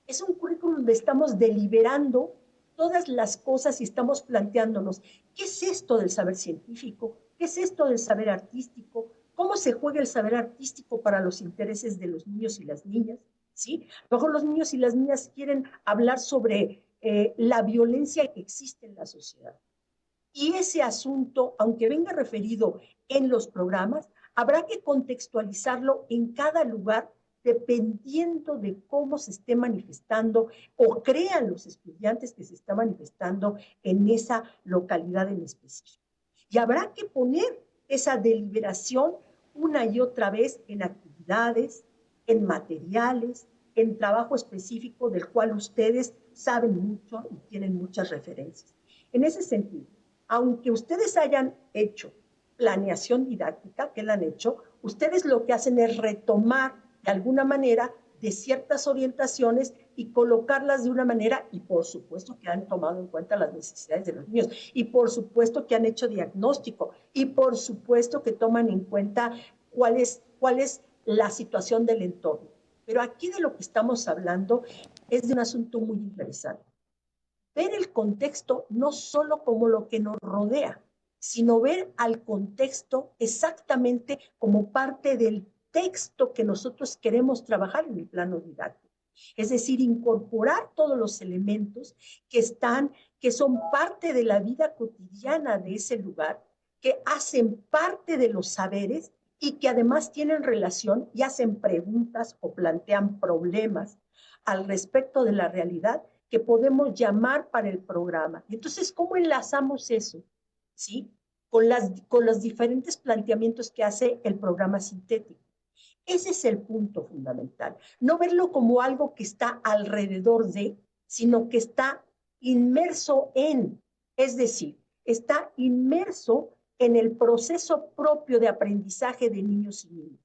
Es un currículum donde estamos deliberando todas las cosas y estamos planteándonos, ¿qué es esto del saber científico? ¿Qué es esto del saber artístico? ¿Cómo se juega el saber artístico para los intereses de los niños y las niñas? ¿Sí? A lo mejor los niños y las niñas quieren hablar sobre la violencia que existe en la sociedad. Y ese asunto, aunque venga referido en los programas, habrá que contextualizarlo en cada lugar dependiendo de cómo se esté manifestando o crean los estudiantes que se está manifestando en esa localidad en específico. Y habrá que poner esa deliberación una y otra vez en actividades, en materiales, en trabajo específico del cual ustedes saben mucho y tienen muchas referencias. En ese sentido, aunque ustedes hayan hecho planeación didáctica, que la han hecho, ustedes lo que hacen es retomar de alguna manera de ciertas orientaciones y colocarlas de una manera, y por supuesto que han tomado en cuenta las necesidades de los niños, y por supuesto que han hecho diagnóstico, y por supuesto que toman en cuenta cuál es la situación del entorno. Pero aquí de lo que estamos hablando es de un asunto muy interesante. Ver el contexto no solo como lo que nos rodea, sino ver al contexto exactamente como parte del texto que nosotros queremos trabajar en el plano didáctico. Es decir, incorporar todos los elementos que son parte de la vida cotidiana de ese lugar, que hacen parte de los saberes y que además tienen relación y hacen preguntas o plantean problemas al respecto de la realidad que podemos llamar para el programa. Entonces, ¿cómo enlazamos eso? ¿Sí? Con los diferentes planteamientos que hace el programa sintético. Ese es el punto fundamental. No verlo como algo que está alrededor de, sino que está inmerso en, es decir, está inmerso en el proceso propio de aprendizaje de niños y niñas.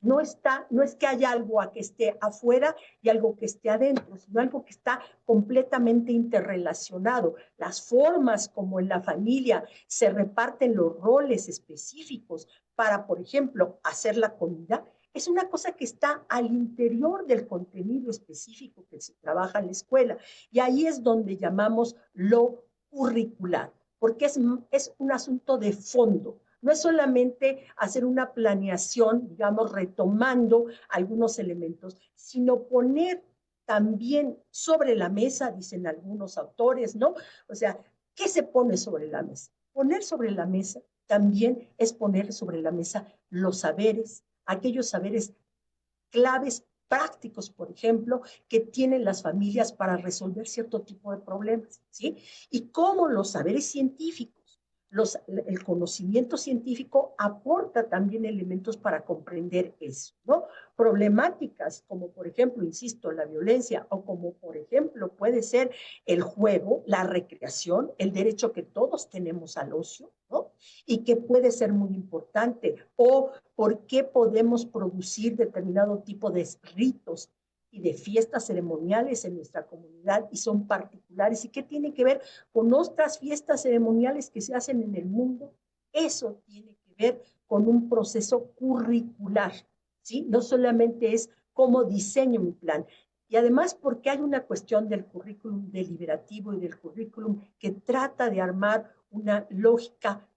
No es que haya algo que esté afuera y algo que esté adentro, sino algo que está completamente interrelacionado. Las formas como en la familia se reparten los roles específicos para, por ejemplo, hacer la comida, es una cosa que está al interior del contenido específico que se trabaja en la escuela. Y ahí es donde llamamos lo curricular, porque es un asunto de fondo. No es solamente hacer una planeación, digamos, retomando algunos elementos, sino poner también sobre la mesa, dicen algunos autores, ¿no? O sea, ¿qué se pone sobre la mesa? Poner sobre la mesa también es poner sobre la mesa los saberes, aquellos saberes claves prácticos, por ejemplo, que tienen las familias para resolver cierto tipo de problemas, ¿sí? Y cómo los saberes científicos, el conocimiento científico aporta también elementos para comprender eso, ¿no? Problemáticas como, por ejemplo, insisto, la violencia o como, por ejemplo, puede ser el juego, la recreación, el derecho que todos tenemos al ocio, ¿no? Y que puede ser muy importante, o por qué podemos producir determinado tipo de ritos y de fiestas ceremoniales en nuestra comunidad y son particulares y qué tiene que ver con otras fiestas ceremoniales que se hacen en el mundo. Eso tiene que ver con un proceso curricular, ¿sí? No solamente es cómo diseño mi plan. Y además porque hay una cuestión del currículum deliberativo y del currículum que trata de armar una lógica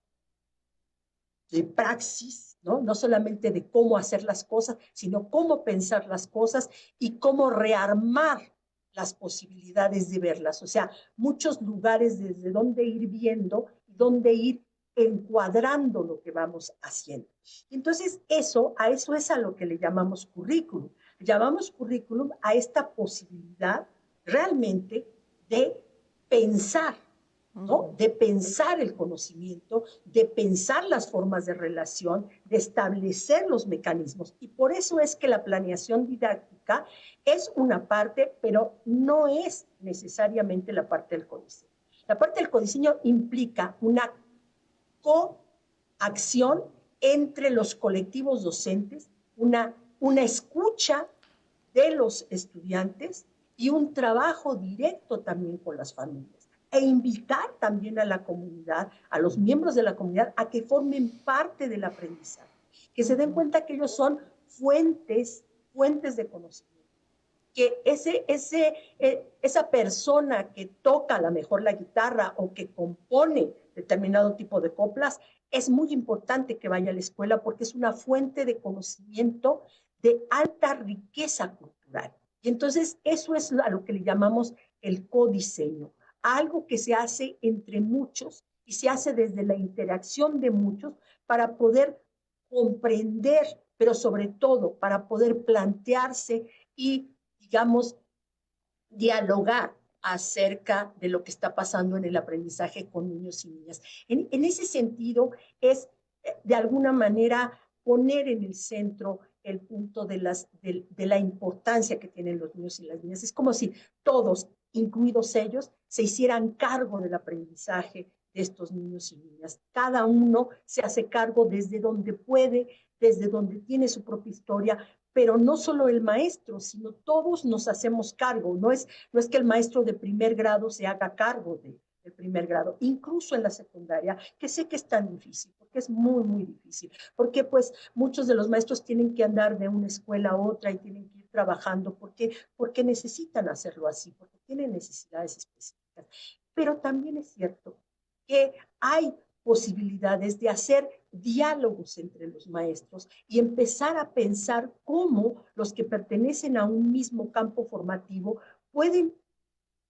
de praxis, ¿no? No solamente de cómo hacer las cosas, sino cómo pensar las cosas y cómo rearmar las posibilidades de verlas. O sea, muchos lugares desde donde ir viendo, donde ir encuadrando lo que vamos haciendo. Entonces, a eso es a lo que le llamamos currículum. Le llamamos currículum a esta posibilidad realmente de pensar, ¿no? De pensar el conocimiento, de pensar las formas de relación, de establecer los mecanismos. Y por eso es que la planeación didáctica es una parte, pero no es necesariamente la parte del codiseño. La parte del codiseño implica una coacción entre los colectivos docentes, una escucha de los estudiantes y un trabajo directo también con las familias. E invitar también a la comunidad, a los miembros de la comunidad, a que formen parte del aprendizaje, que se den cuenta que ellos son fuentes de conocimiento, que esa persona que toca a lo mejor la guitarra o que compone determinado tipo de coplas, es muy importante que vaya a la escuela porque es una fuente de conocimiento de alta riqueza cultural. Y entonces eso es a lo que le llamamos el codiseño, algo que se hace entre muchos y se hace desde la interacción de muchos para poder comprender, pero sobre todo para poder plantearse y, digamos, dialogar acerca de lo que está pasando en el aprendizaje con niños y niñas. En ese sentido, es de alguna manera poner en el centro el punto de la importancia que tienen los niños y las niñas. Es como si todos, incluidos ellos, se hicieran cargo del aprendizaje de estos niños y niñas. Cada uno se hace cargo desde donde puede, desde donde tiene su propia historia, pero no solo el maestro, sino todos nos hacemos cargo. No es que el maestro de primer grado se haga cargo del primer grado, incluso en la secundaria, que sé que es tan difícil, porque es muy, muy difícil, porque pues muchos de los maestros tienen que andar de una escuela a otra y tienen que ir trabajando porque necesitan hacerlo así, porque tienen necesidades específicas. Pero también es cierto que hay posibilidades de hacer diálogos entre los maestros y empezar a pensar cómo los que pertenecen a un mismo campo formativo pueden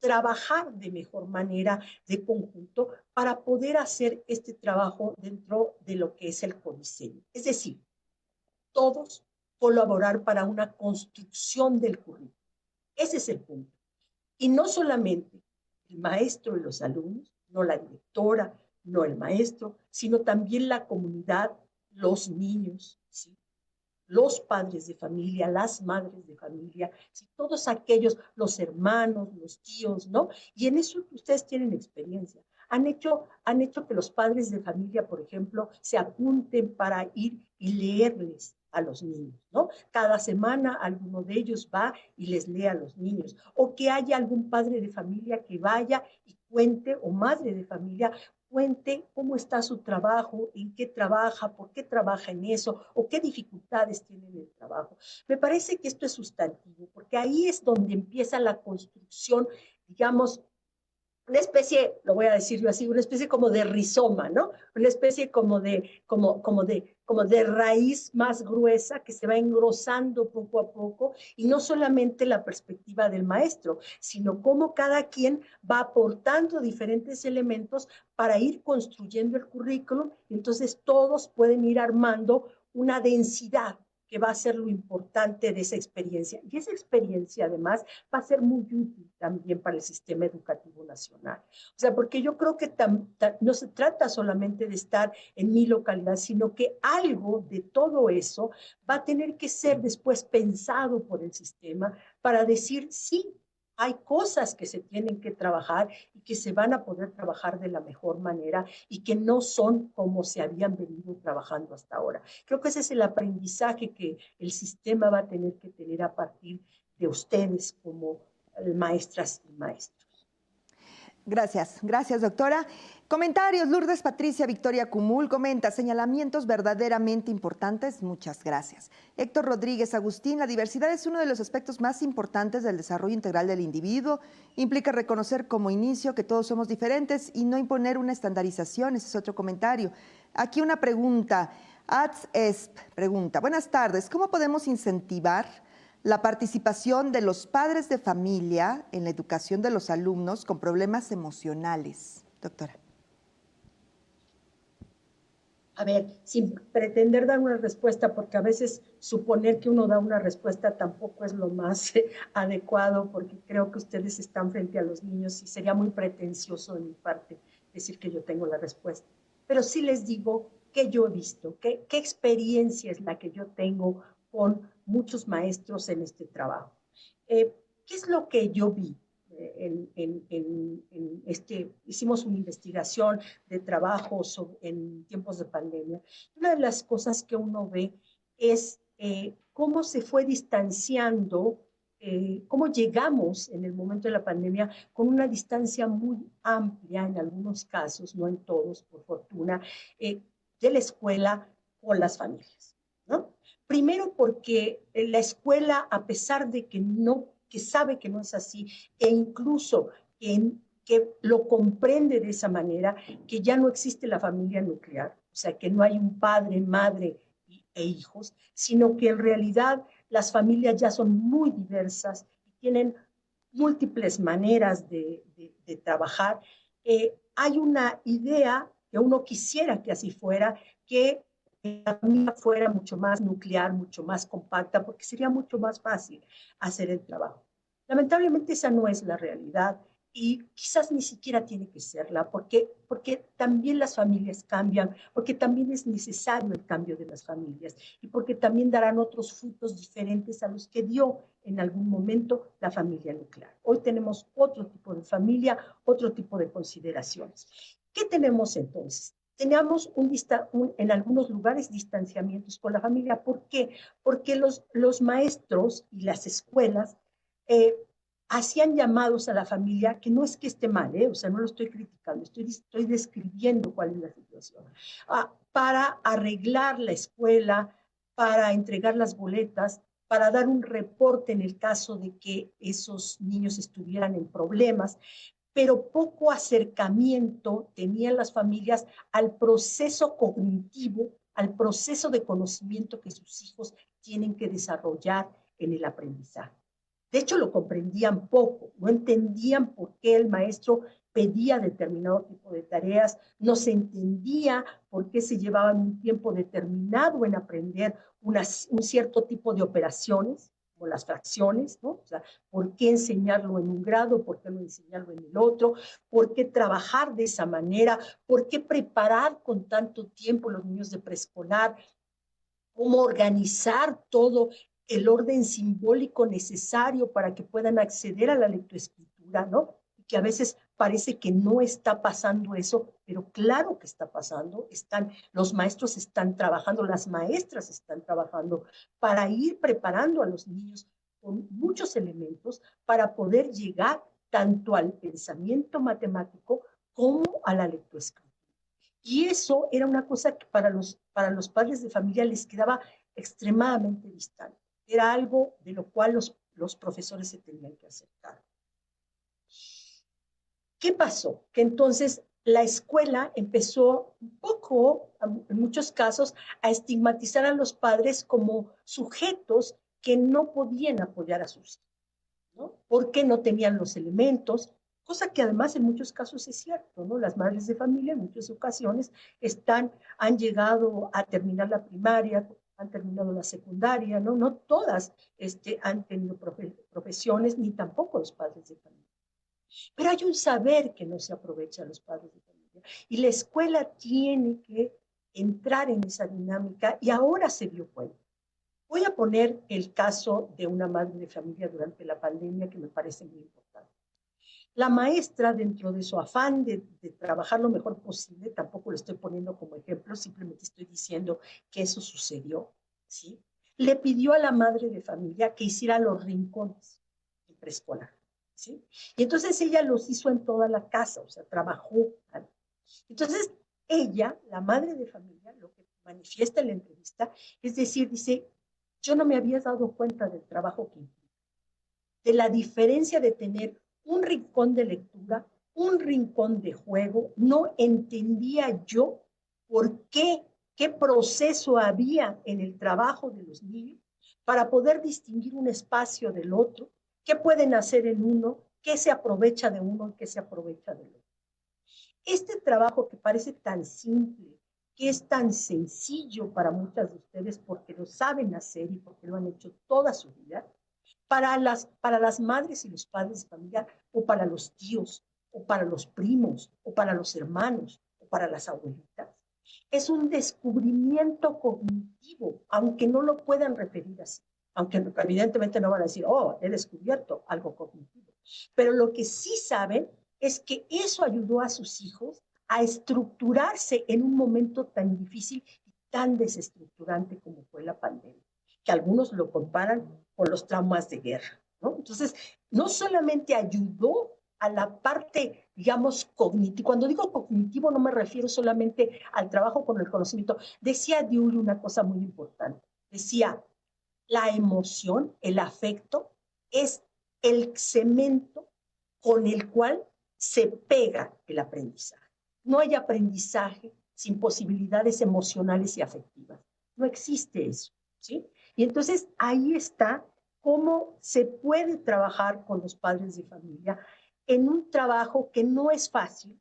trabajar de mejor manera de conjunto para poder hacer este trabajo dentro de lo que es el codiseño. Es decir, todos colaborar para una construcción del currículo. Ese es el punto. Y no solamente el maestro y los alumnos, no la directora, no el maestro, sino también la comunidad, los niños, ¿sí? Los padres de familia, las madres de familia, ¿sí? Todos aquellos, los hermanos, los tíos, ¿no? Y en eso ustedes tienen experiencia. Han hecho que los padres de familia, por ejemplo, se apunten para ir y leerles a los niños, ¿no? Cada semana alguno de ellos va y les lee a los niños. O que haya algún padre de familia que vaya y cuente, o madre de familia, cuente cómo está su trabajo, en qué trabaja, por qué trabaja en eso, o qué dificultades tiene en el trabajo. Me parece que esto es sustantivo, porque ahí es donde empieza la construcción, digamos, una especie, lo voy a decir yo así, una especie como de rizoma, ¿no? Una especie como de raíz más gruesa que se va engrosando poco a poco, y no solamente la perspectiva del maestro, sino cómo cada quien va aportando diferentes elementos para ir construyendo el currículum, entonces todos pueden ir armando una densidad que va a ser lo importante de esa experiencia. Y esa experiencia, además, va a ser muy útil también para el sistema educativo nacional. O sea, porque yo creo que no se trata solamente de estar en mi localidad, sino que algo de todo eso va a tener que ser después pensado por el sistema para decir, sí, hay cosas que se tienen que trabajar y que se van a poder trabajar de la mejor manera y que no son como se habían venido trabajando hasta ahora. Creo que ese es el aprendizaje que el sistema va a tener que tener a partir de ustedes como maestras y maestros. Gracias, doctora. Comentarios, Lourdes Patricia Victoria Cumul comenta, señalamientos verdaderamente importantes, muchas gracias. Héctor Rodríguez Agustín, la diversidad es uno de los aspectos más importantes del desarrollo integral del individuo, implica reconocer como inicio que todos somos diferentes y no imponer una estandarización, ese es otro comentario. Aquí una pregunta, AdsEsp pregunta, buenas tardes, ¿cómo podemos incentivar la participación de los padres de familia en la educación de los alumnos con problemas emocionales? Doctora. A ver, sin pretender dar una respuesta, porque a veces suponer que uno da una respuesta tampoco es lo más adecuado, porque creo que ustedes están frente a los niños y sería muy pretencioso de mi parte decir que yo tengo la respuesta. Pero sí les digo que yo he visto, qué experiencia es la que yo tengo con muchos maestros en este trabajo. ¿Qué es lo que yo vi? Hicimos una investigación de trabajo en tiempos de pandemia. Una de las cosas que uno ve es cómo se fue distanciando, cómo llegamos en el momento de la pandemia con una distancia muy amplia en algunos casos, no en todos, por fortuna, de la escuela con las familias, ¿no? Primero porque la escuela, a pesar de que sabe que no es así, e incluso que lo comprende de esa manera, que ya no existe la familia nuclear, o sea, que no hay un padre, madre e hijos, sino que en realidad las familias ya son muy diversas y tienen múltiples maneras de trabajar. Hay una idea que uno quisiera que así fuera, que la familia fuera mucho más nuclear, mucho más compacta, porque sería mucho más fácil hacer el trabajo. Lamentablemente esa no es la realidad y quizás ni siquiera tiene que serla, porque también las familias cambian, porque también es necesario el cambio de las familias y porque también darán otros frutos diferentes a los que dio en algún momento la familia nuclear. Hoy tenemos otro tipo de familia, otro tipo de consideraciones. ¿Qué tenemos entonces? Teníamos en algunos lugares distanciamientos con la familia. ¿Por qué? Porque los maestros y las escuelas eh, hacían llamados a la familia, que no es que esté mal, o sea, no lo estoy criticando, estoy describiendo cuál es la situación, para arreglar la escuela, para entregar las boletas, para dar un reporte en el caso de que esos niños estuvieran en problemas, pero poco acercamiento tenían las familias al proceso cognitivo, al proceso de conocimiento que sus hijos tienen que desarrollar en el aprendizaje. De hecho, lo comprendían poco, no entendían por qué el maestro pedía determinado tipo de tareas, no se entendía por qué se llevaban un tiempo determinado en aprender un cierto tipo de operaciones, como las fracciones, ¿no? O sea, ¿por qué enseñarlo en un grado? ¿Por qué no enseñarlo en el otro? ¿Por qué trabajar de esa manera? ¿Por qué preparar con tanto tiempo los niños de preescolar? ¿Cómo organizar todo el orden simbólico necesario para que puedan acceder a la lectoescritura, ¿no? Y que a veces parece que no está pasando eso, pero claro que está pasando. Los maestros están trabajando, las maestras están trabajando para ir preparando a los niños con muchos elementos para poder llegar tanto al pensamiento matemático como a la lectoescritura. Y eso era una cosa que para los padres de familia les quedaba extremadamente distante. Era algo de lo cual los profesores se tenían que acercar. ¿Qué pasó? Que entonces la escuela empezó un poco, en muchos casos, a estigmatizar a los padres como sujetos que no podían apoyar a sus hijos, ¿no? Porque no tenían los elementos, cosa que además en muchos casos es cierto, ¿no? Las madres de familia en muchas ocasiones han llegado a terminar la primaria, han terminado la secundaria, ¿no? No todas han tenido profesiones, ni tampoco los padres de familia. Pero hay un saber que no se aprovecha a los padres de familia y la escuela tiene que entrar en esa dinámica y ahora se dio cuenta. Voy a poner el caso de una madre de familia durante la pandemia que me parece muy importante. La maestra, dentro de su afán de trabajar lo mejor posible, tampoco lo estoy poniendo como ejemplo, simplemente estoy diciendo que eso sucedió, ¿sí? Le pidió a la madre de familia que hiciera los rincones en preescolar, ¿sí? Y entonces ella los hizo en toda la casa, o sea, trabajó. ¿Vale? Entonces, ella, la madre de familia, lo que manifiesta en la entrevista, es decir, dice, yo no me había dado cuenta del trabajo que implica, de la diferencia de tener un rincón de lectura, un rincón de juego. No entendía yo qué proceso había en el trabajo de los niños para poder distinguir un espacio del otro, qué pueden hacer en uno, qué se aprovecha de uno y qué se aprovecha del otro. Este trabajo que parece tan simple, que es tan sencillo para muchas de ustedes porque lo saben hacer y porque lo han hecho toda su vida, para las madres y los padres de familia, o para los tíos, o para los primos, o para los hermanos, o para las abuelitas. Es un descubrimiento cognitivo, aunque no lo puedan referir así, aunque evidentemente no van a decir, oh, he descubierto algo cognitivo. Pero lo que sí saben es que eso ayudó a sus hijos a estructurarse en un momento tan difícil y tan desestructurante como fue la pandemia, que algunos lo comparan con los traumas de guerra, ¿no? Entonces, no solamente ayudó a la parte, digamos, cognitiva. Cuando digo cognitivo no me refiero solamente al trabajo con el conocimiento. Decía Dewey una cosa muy importante. Decía, la emoción, el afecto, es el cemento con el cual se pega el aprendizaje. No hay aprendizaje sin posibilidades emocionales y afectivas. No existe eso, ¿sí? Y entonces ahí está cómo se puede trabajar con los padres de familia en un trabajo que no es fácil,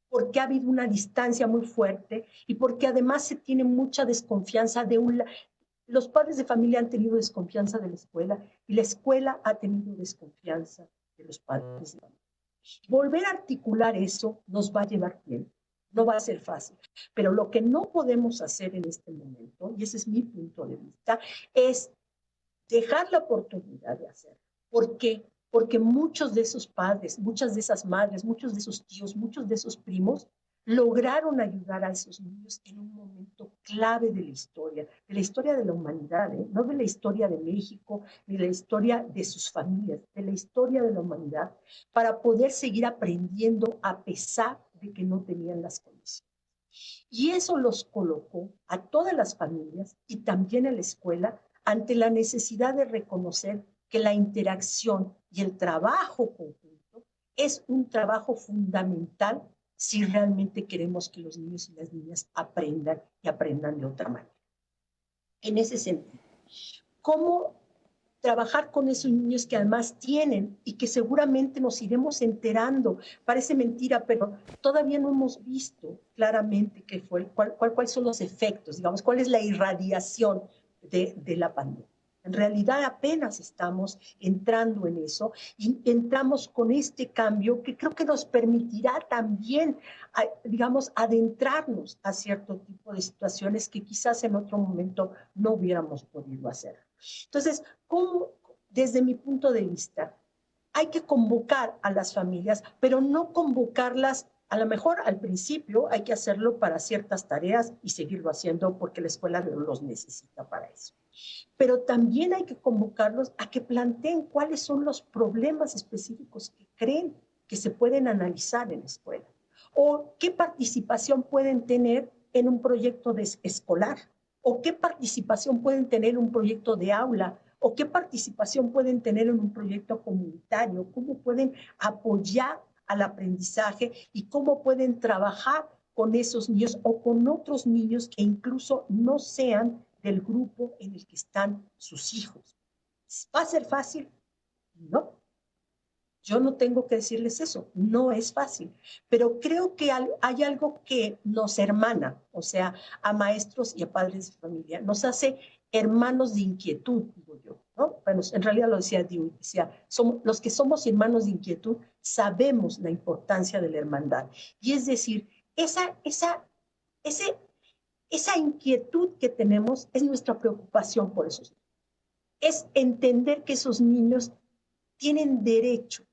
porque ha habido una distancia muy fuerte y porque además se tiene mucha desconfianza de un... Los padres de familia han tenido desconfianza de la escuela y la escuela ha tenido desconfianza de los padres de familia. Volver a articular eso nos va a llevar tiempo, no va a ser fácil, pero lo que no podemos hacer en este momento, y ese es mi punto de vista, es dejar la oportunidad de hacerlo. ¿Por qué? Porque muchos de esos padres, muchas de esas madres, muchos de esos tíos, muchos de esos primos lograron ayudar a esos niños en un momento clave de la historia de la humanidad, no de la historia de México, ni de la historia de sus familias, de la historia de la humanidad, para poder seguir aprendiendo a pesar de que no tenían las condiciones. Y eso los colocó a todas las familias y también a la escuela ante la necesidad de reconocer que la interacción y el trabajo conjunto es un trabajo fundamental si realmente queremos que los niños y las niñas aprendan y aprendan de otra manera. En ese sentido, ¿cómo trabajar con esos niños que además tienen y que seguramente nos iremos enterando? Parece mentira, pero todavía no hemos visto claramente qué fue, cuáles son los efectos, digamos, cuál es la irradiación de la pandemia. En realidad apenas estamos entrando en eso y entramos con este cambio que creo que nos permitirá también, digamos, adentrarnos a cierto tipo de situaciones que quizás en otro momento no hubiéramos podido hacer. Entonces, ¿cómo, desde mi punto de vista, hay que convocar a las familias, pero no convocarlas, a lo mejor al principio hay que hacerlo para ciertas tareas y seguirlo haciendo porque la escuela los necesita para eso. Pero también hay que convocarlos a que planteen cuáles son los problemas específicos que creen que se pueden analizar en la escuela o qué participación pueden tener en un proyecto escolar o qué participación pueden tener en un proyecto de aula o qué participación pueden tener en un proyecto comunitario, cómo pueden apoyar al aprendizaje y cómo pueden trabajar con esos niños o con otros niños que incluso no sean del grupo en el que están sus hijos. ¿Va a ser fácil? No. Yo no tengo que decirles eso, no es fácil, pero creo que hay algo que nos hermana, o sea, a maestros y a padres de familia, nos hace hermanos de inquietud, digo yo, ¿no? Bueno, en realidad lo decía Dewey, decía, los que somos hermanos de inquietud sabemos la importancia de la hermandad, y es decir, esa inquietud que tenemos es nuestra preocupación por esos niños, es entender que esos niños tienen derecho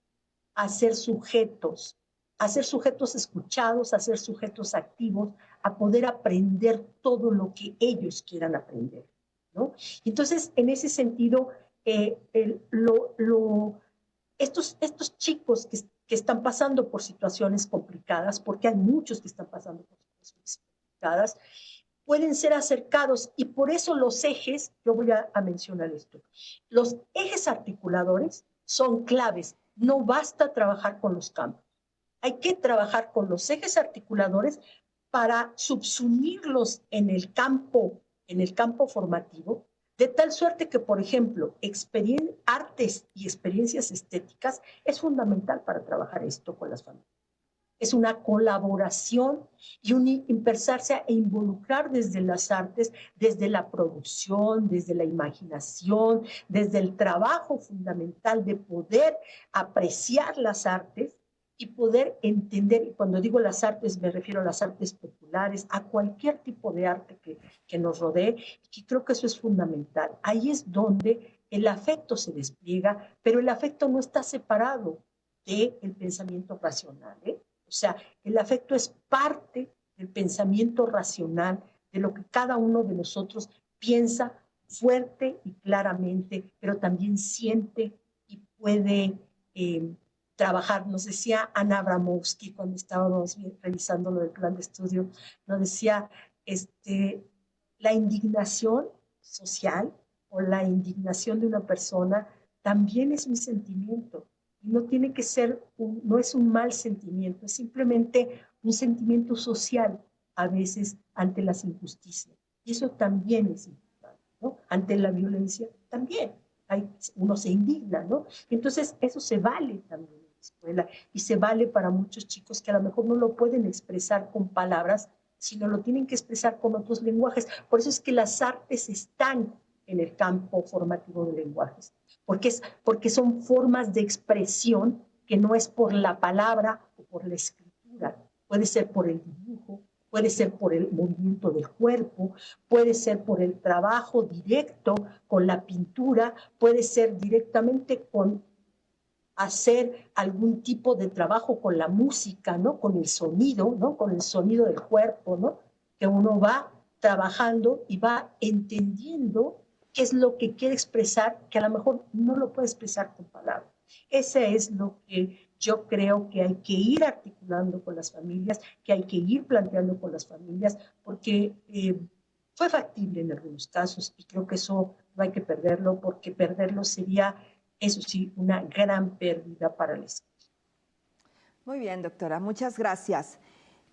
a ser sujetos escuchados, a ser sujetos activos, a poder aprender todo lo que ellos quieran aprender, ¿no? Entonces, en ese sentido, estos chicos que están pasando por situaciones complicadas, porque hay muchos que están pasando por situaciones complicadas, pueden ser acercados y por eso los ejes, yo voy a mencionar esto, los ejes articuladores son claves. No basta trabajar con los campos. Hay que trabajar con los ejes articuladores para subsumirlos en el campo formativo, de tal suerte que, por ejemplo, artes y experiencias estéticas es fundamental para trabajar esto con las familias. es una colaboración y un empezarse e involucrar desde las artes, desde la producción, desde la imaginación, desde el trabajo fundamental de poder apreciar las artes y poder entender, y cuando digo las artes me refiero a las artes populares, a cualquier tipo de arte que nos rodee, y creo que eso es fundamental. Ahí es donde el afecto se despliega, pero el afecto no está separado del pensamiento racional, ¿eh? O sea, el afecto es parte del pensamiento racional, de lo que cada uno de nosotros piensa fuerte y claramente, pero también siente y puede trabajar. Nos decía Ana Abramovsky cuando estábamos revisando lo del plan de estudio, nos decía, la indignación social o la indignación de una persona también es un sentimiento. Y no tiene que ser, no es un mal sentimiento, es simplemente un sentimiento social a veces ante las injusticias. Y eso también es importante, ¿no? Ante la violencia también. Uno se indigna, ¿no? Entonces eso se vale también en la escuela y se vale para muchos chicos que a lo mejor no lo pueden expresar con palabras, sino lo tienen que expresar con otros lenguajes. Por eso es que las artes están en el campo formativo de lenguajes, porque son formas de expresión que no es por la palabra o por la escritura, puede ser por el dibujo, puede ser por el movimiento del cuerpo, puede ser por el trabajo directo con la pintura, puede ser directamente con hacer algún tipo de trabajo con la música, ¿no? Con el sonido, ¿no? Con el sonido del cuerpo, ¿no? Que uno va trabajando y va entendiendo qué es lo que quiere expresar, que a lo mejor no lo puede expresar con palabras. Ese es lo que yo creo que hay que ir articulando con las familias, que hay que ir planteando con las familias, porque fue factible en algunos casos y creo que eso no hay que perderlo, porque perderlo sería, eso sí, una gran pérdida para la escuela. Muy bien, doctora, muchas gracias.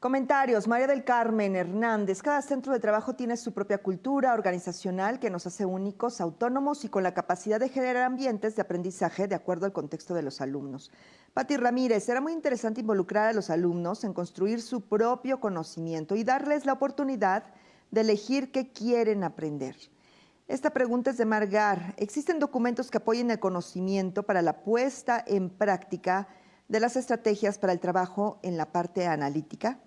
Comentarios, María del Carmen Hernández. Cada centro de trabajo tiene su propia cultura organizacional que nos hace únicos, autónomos y con la capacidad de generar ambientes de aprendizaje de acuerdo al contexto de los alumnos. Pati Ramírez, será muy interesante involucrar a los alumnos en construir su propio conocimiento y darles la oportunidad de elegir qué quieren aprender. Esta pregunta es de Margar. ¿Existen documentos que apoyen el conocimiento para la puesta en práctica de las estrategias para el trabajo en la parte analítica?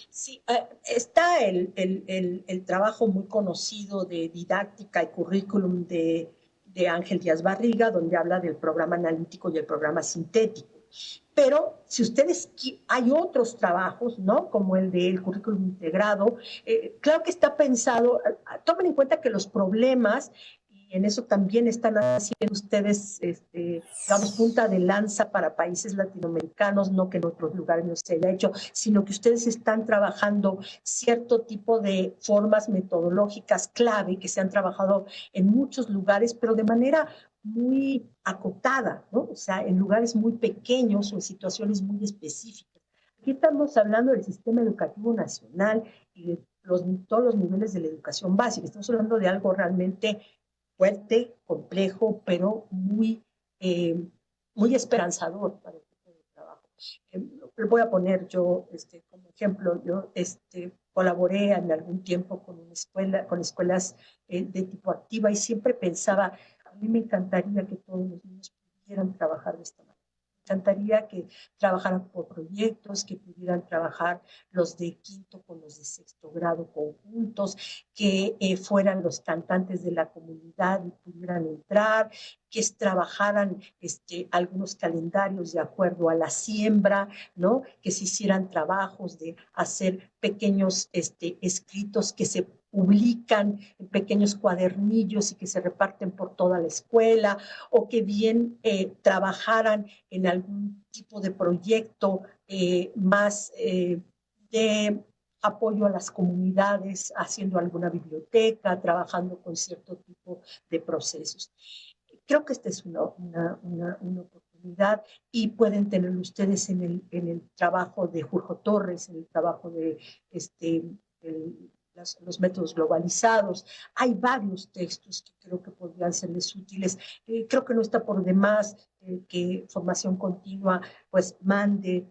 Sí, está el trabajo muy conocido de didáctica y currículum de Ángel Díaz Barriga, donde habla del programa analítico y el programa sintético. Pero si ustedes, hay otros trabajos, ¿no? Como el del currículum integrado, claro que está pensado, tomen en cuenta que los problemas, y en eso también están haciendo ustedes, digamos, punta de lanza para países latinoamericanos, no que en otros lugares no se haya hecho, sino que ustedes están trabajando cierto tipo de formas metodológicas clave que se han trabajado en muchos lugares, pero de manera muy acotada, ¿no? O sea, en lugares muy pequeños o en situaciones muy específicas. Aquí estamos hablando del sistema educativo nacional y de todos los niveles de la educación básica. Estamos hablando de algo realmente fuerte, complejo, pero muy esperanzador para el tipo de trabajo. Le voy a poner yo como ejemplo, yo colaboré en algún tiempo con una escuela, con escuelas de tipo activa y siempre pensaba, a mí me encantaría que todos los niños pudieran trabajar de esta manera. Me encantaría que trabajaran por proyectos, que pudieran trabajar los de quinto con los de sexto grado conjuntos, que fueran los cantantes de la comunidad y pudieran entrar, que trabajaran algunos calendarios de acuerdo a la siembra, ¿no? Que se hicieran trabajos de hacer pequeños escritos que se publican en pequeños cuadernillos y que se reparten por toda la escuela, o que bien trabajaran en algún tipo de proyecto más de apoyo a las comunidades, haciendo alguna biblioteca, trabajando con cierto tipo de procesos. Creo que esta es una oportunidad y pueden tenerlo ustedes en el trabajo de Jorge Torres, en el trabajo de los métodos globalizados. Hay varios textos que creo que podrían serles útiles. Creo que no está por demás que Formación Continua pues mande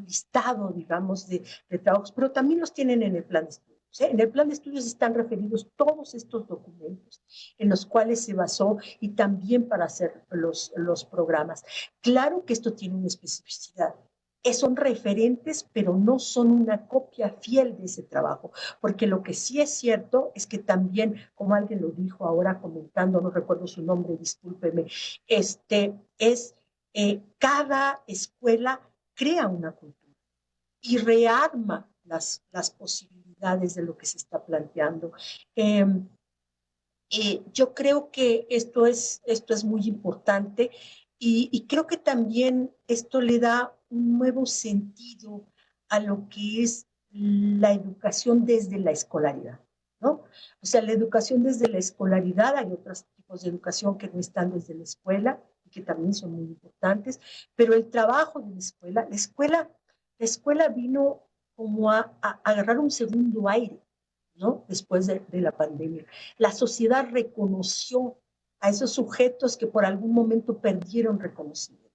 listado, digamos, de trabajos, pero también los tienen en el plan de estudios. En el plan de estudios están referidos todos estos documentos en los cuales se basó y también para hacer los programas. Claro que esto tiene una especificidad. Son referentes, pero no son una copia fiel de ese trabajo, porque lo que sí es cierto es que también, como alguien lo dijo ahora comentando, no recuerdo su nombre, discúlpeme, cada escuela crea una cultura y rearma las posibilidades de lo que se está planteando. Yo creo que esto es muy importante y creo que también esto le da un nuevo sentido a lo que es la educación desde la escolaridad, ¿no? O sea, la educación desde la escolaridad, hay otros tipos de educación que no están desde la escuela y que también son muy importantes, pero el trabajo de la escuela vino como a agarrar un segundo aire, ¿no? Después de la pandemia. La sociedad reconoció a esos sujetos que por algún momento perdieron reconocimiento.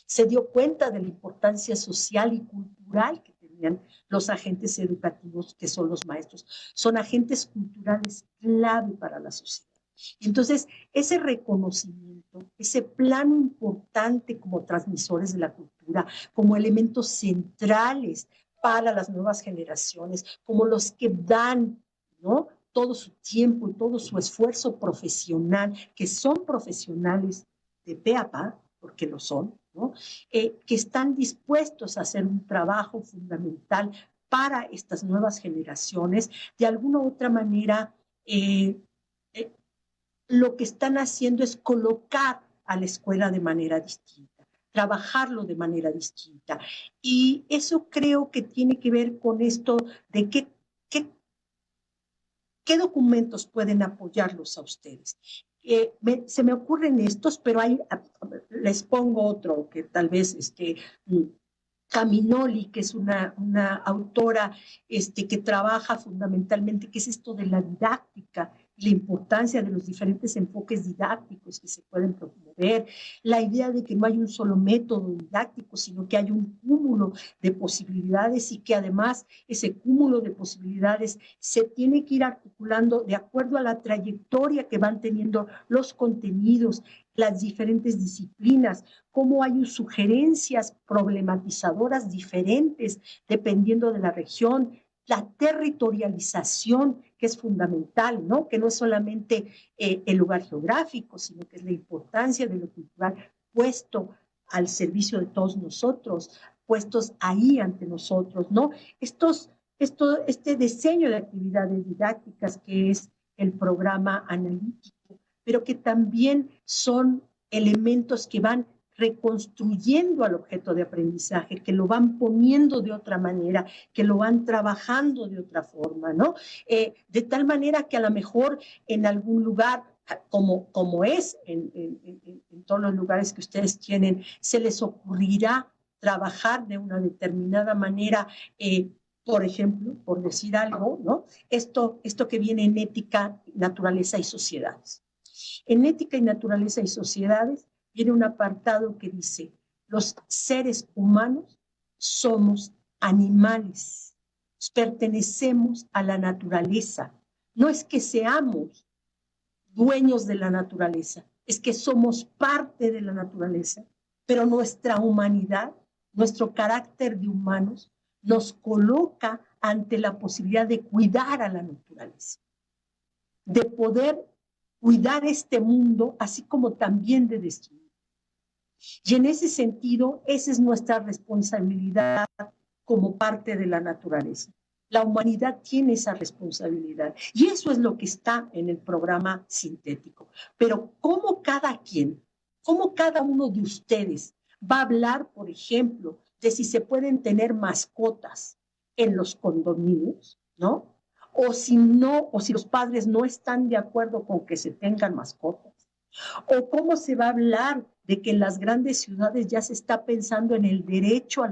Se dio cuenta de la importancia social y cultural que tenían los agentes educativos, que son los maestros. Son agentes culturales clave para la sociedad. Y entonces, ese reconocimiento, ese plano importante como transmisores de la cultura, como elementos centrales para las nuevas generaciones, como los que dan, ¿no?, todo su tiempo y todo su esfuerzo profesional, que son profesionales de pe a pa, porque lo son, ¿no?, que están dispuestos a hacer un trabajo fundamental para estas nuevas generaciones, de alguna u otra manera, lo que están haciendo es colocar a la escuela de manera distinta, trabajarlo de manera distinta. Y eso creo que tiene que ver con esto de qué documentos pueden apoyarlos a ustedes. Se me ocurren estos, pero les pongo otro que tal vez Caminoli, que es una autora que trabaja fundamentalmente, que es esto de la didáctica, la importancia de los diferentes enfoques didácticos que se pueden promover, la idea de que no hay un solo método didáctico, sino que hay un cúmulo de posibilidades y que además ese cúmulo de posibilidades se tiene que ir articulando de acuerdo a la trayectoria que van teniendo los contenidos, las diferentes disciplinas, cómo hay sugerencias problematizadoras diferentes dependiendo de la región, la territorialización, que es fundamental, ¿no?, que no es solamente el lugar geográfico, sino que es la importancia de lo cultural puesto al servicio de todos nosotros, puestos ahí ante nosotros, ¿no? Este diseño de actividades didácticas que es el programa analítico, pero que también son elementos que van reconstruyendo al objeto de aprendizaje, que lo van poniendo de otra manera, que lo van trabajando de otra forma, ¿no? De tal manera que a lo mejor en algún lugar, como es en todos los lugares que ustedes tienen, se les ocurrirá trabajar de una determinada manera, por ejemplo, por decir algo, ¿no?, esto que viene en ética, naturaleza y sociedades. En ética y naturaleza y sociedades viene un apartado que dice: los seres humanos somos animales, pertenecemos a la naturaleza. No es que seamos dueños de la naturaleza, es que somos parte de la naturaleza, pero nuestra humanidad, nuestro carácter de humanos, nos coloca ante la posibilidad de cuidar a la naturaleza, de poder cuidar este mundo, así como también de destruir. Y en ese sentido, esa es nuestra responsabilidad como parte de la naturaleza. La humanidad tiene esa responsabilidad y eso es lo que está en el programa sintético. Pero cómo cada uno de ustedes va a hablar, por ejemplo, de si se pueden tener mascotas en los condominios, ¿no? O si los padres no están de acuerdo con que se tengan mascotas. O cómo se va a hablar de que en las grandes ciudades ya se está pensando en el derecho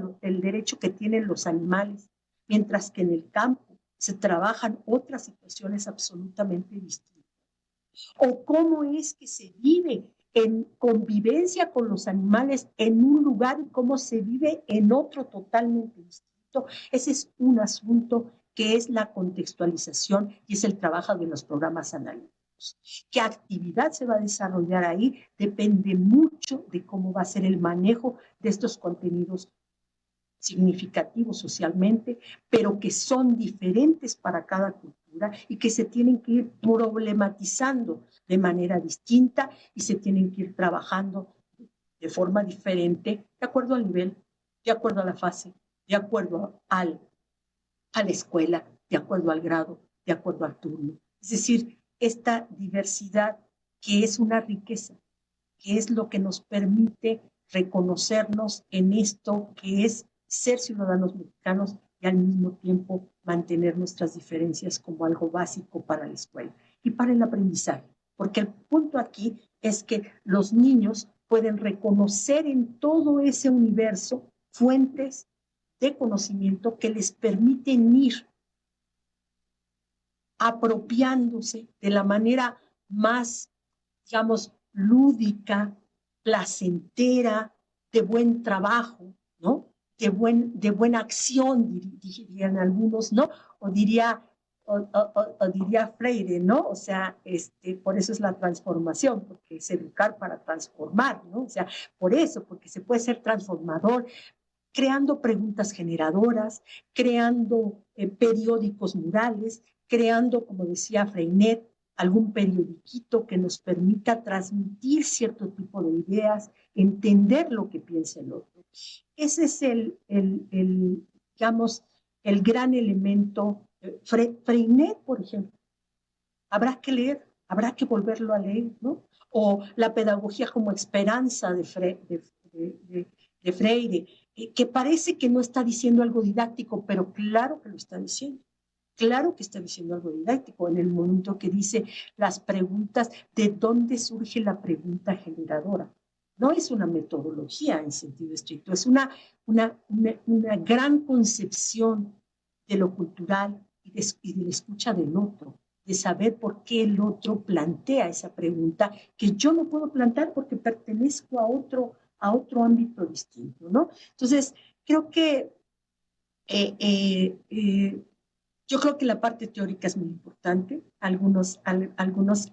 que tienen los animales, mientras que en el campo se trabajan otras situaciones absolutamente distintas. O cómo es que se vive en convivencia con los animales en un lugar y cómo se vive en otro totalmente distinto. Ese es un asunto que es la contextualización y es el trabajo de los programas analíticos. ¿Qué actividad se va a desarrollar ahí? Depende mucho de cómo va a ser el manejo de estos contenidos significativos socialmente, pero que son diferentes para cada cultura y que se tienen que ir problematizando de manera distinta y se tienen que ir trabajando de forma diferente, de acuerdo al nivel, de acuerdo a la fase, de acuerdo a la escuela, de acuerdo al grado, de acuerdo al turno. Es decir, esta diversidad que es una riqueza, que es lo que nos permite reconocernos en esto que es ser ciudadanos mexicanos y al mismo tiempo mantener nuestras diferencias como algo básico para la escuela y para el aprendizaje. Porque el punto aquí es que los niños pueden reconocer en todo ese universo fuentes de conocimiento que les permiten ir apropiándose de la manera más, digamos, lúdica, placentera, de buen trabajo, ¿no? De buena acción, dirían algunos, ¿no? O diría, o diría Freire, ¿no? O sea, por eso es la transformación, porque es educar para transformar, ¿no? O sea, por eso, porque se puede ser transformador, creando preguntas generadoras, creando periódicos murales, creando, como decía Freinet, algún periodiquito que nos permita transmitir cierto tipo de ideas, entender lo que piensa el otro. Ese es digamos, el gran elemento. Freinet, por ejemplo, habrá que leer, habrá que volverlo a leer, ¿no? O la pedagogía como esperanza de Freire, que parece que no está diciendo algo didáctico, pero claro que lo está diciendo. Claro que está diciendo algo didáctico en el momento que dice las preguntas, ¿de dónde surge la pregunta generadora? No es una metodología en sentido estricto, es una gran concepción de lo cultural y de la escucha del otro, de saber por qué el otro plantea esa pregunta que yo no puedo plantear porque pertenezco a otro ámbito distinto, ¿no? Entonces, creo que yo creo que la parte teórica es muy importante. Algunos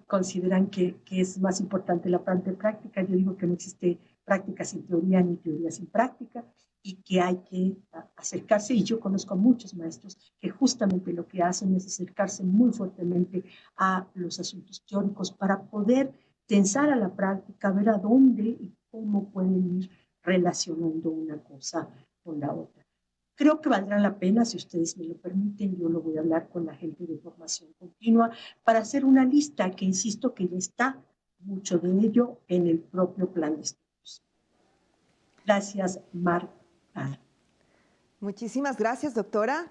consideran que es más importante la parte práctica. Yo digo que no existe práctica sin teoría ni teoría sin práctica y que hay que acercarse. Y yo conozco a muchos maestros que justamente lo que hacen es acercarse muy fuertemente a los asuntos teóricos para poder tensar a la práctica, ver a dónde y cómo pueden ir relacionando una cosa con la otra. Creo que valdrá la pena, si ustedes me lo permiten, yo lo voy a hablar con la gente de formación continua para hacer una lista que insisto que ya está mucho de ello en el propio plan de estudios. Gracias, Marta. Muchísimas gracias, doctora.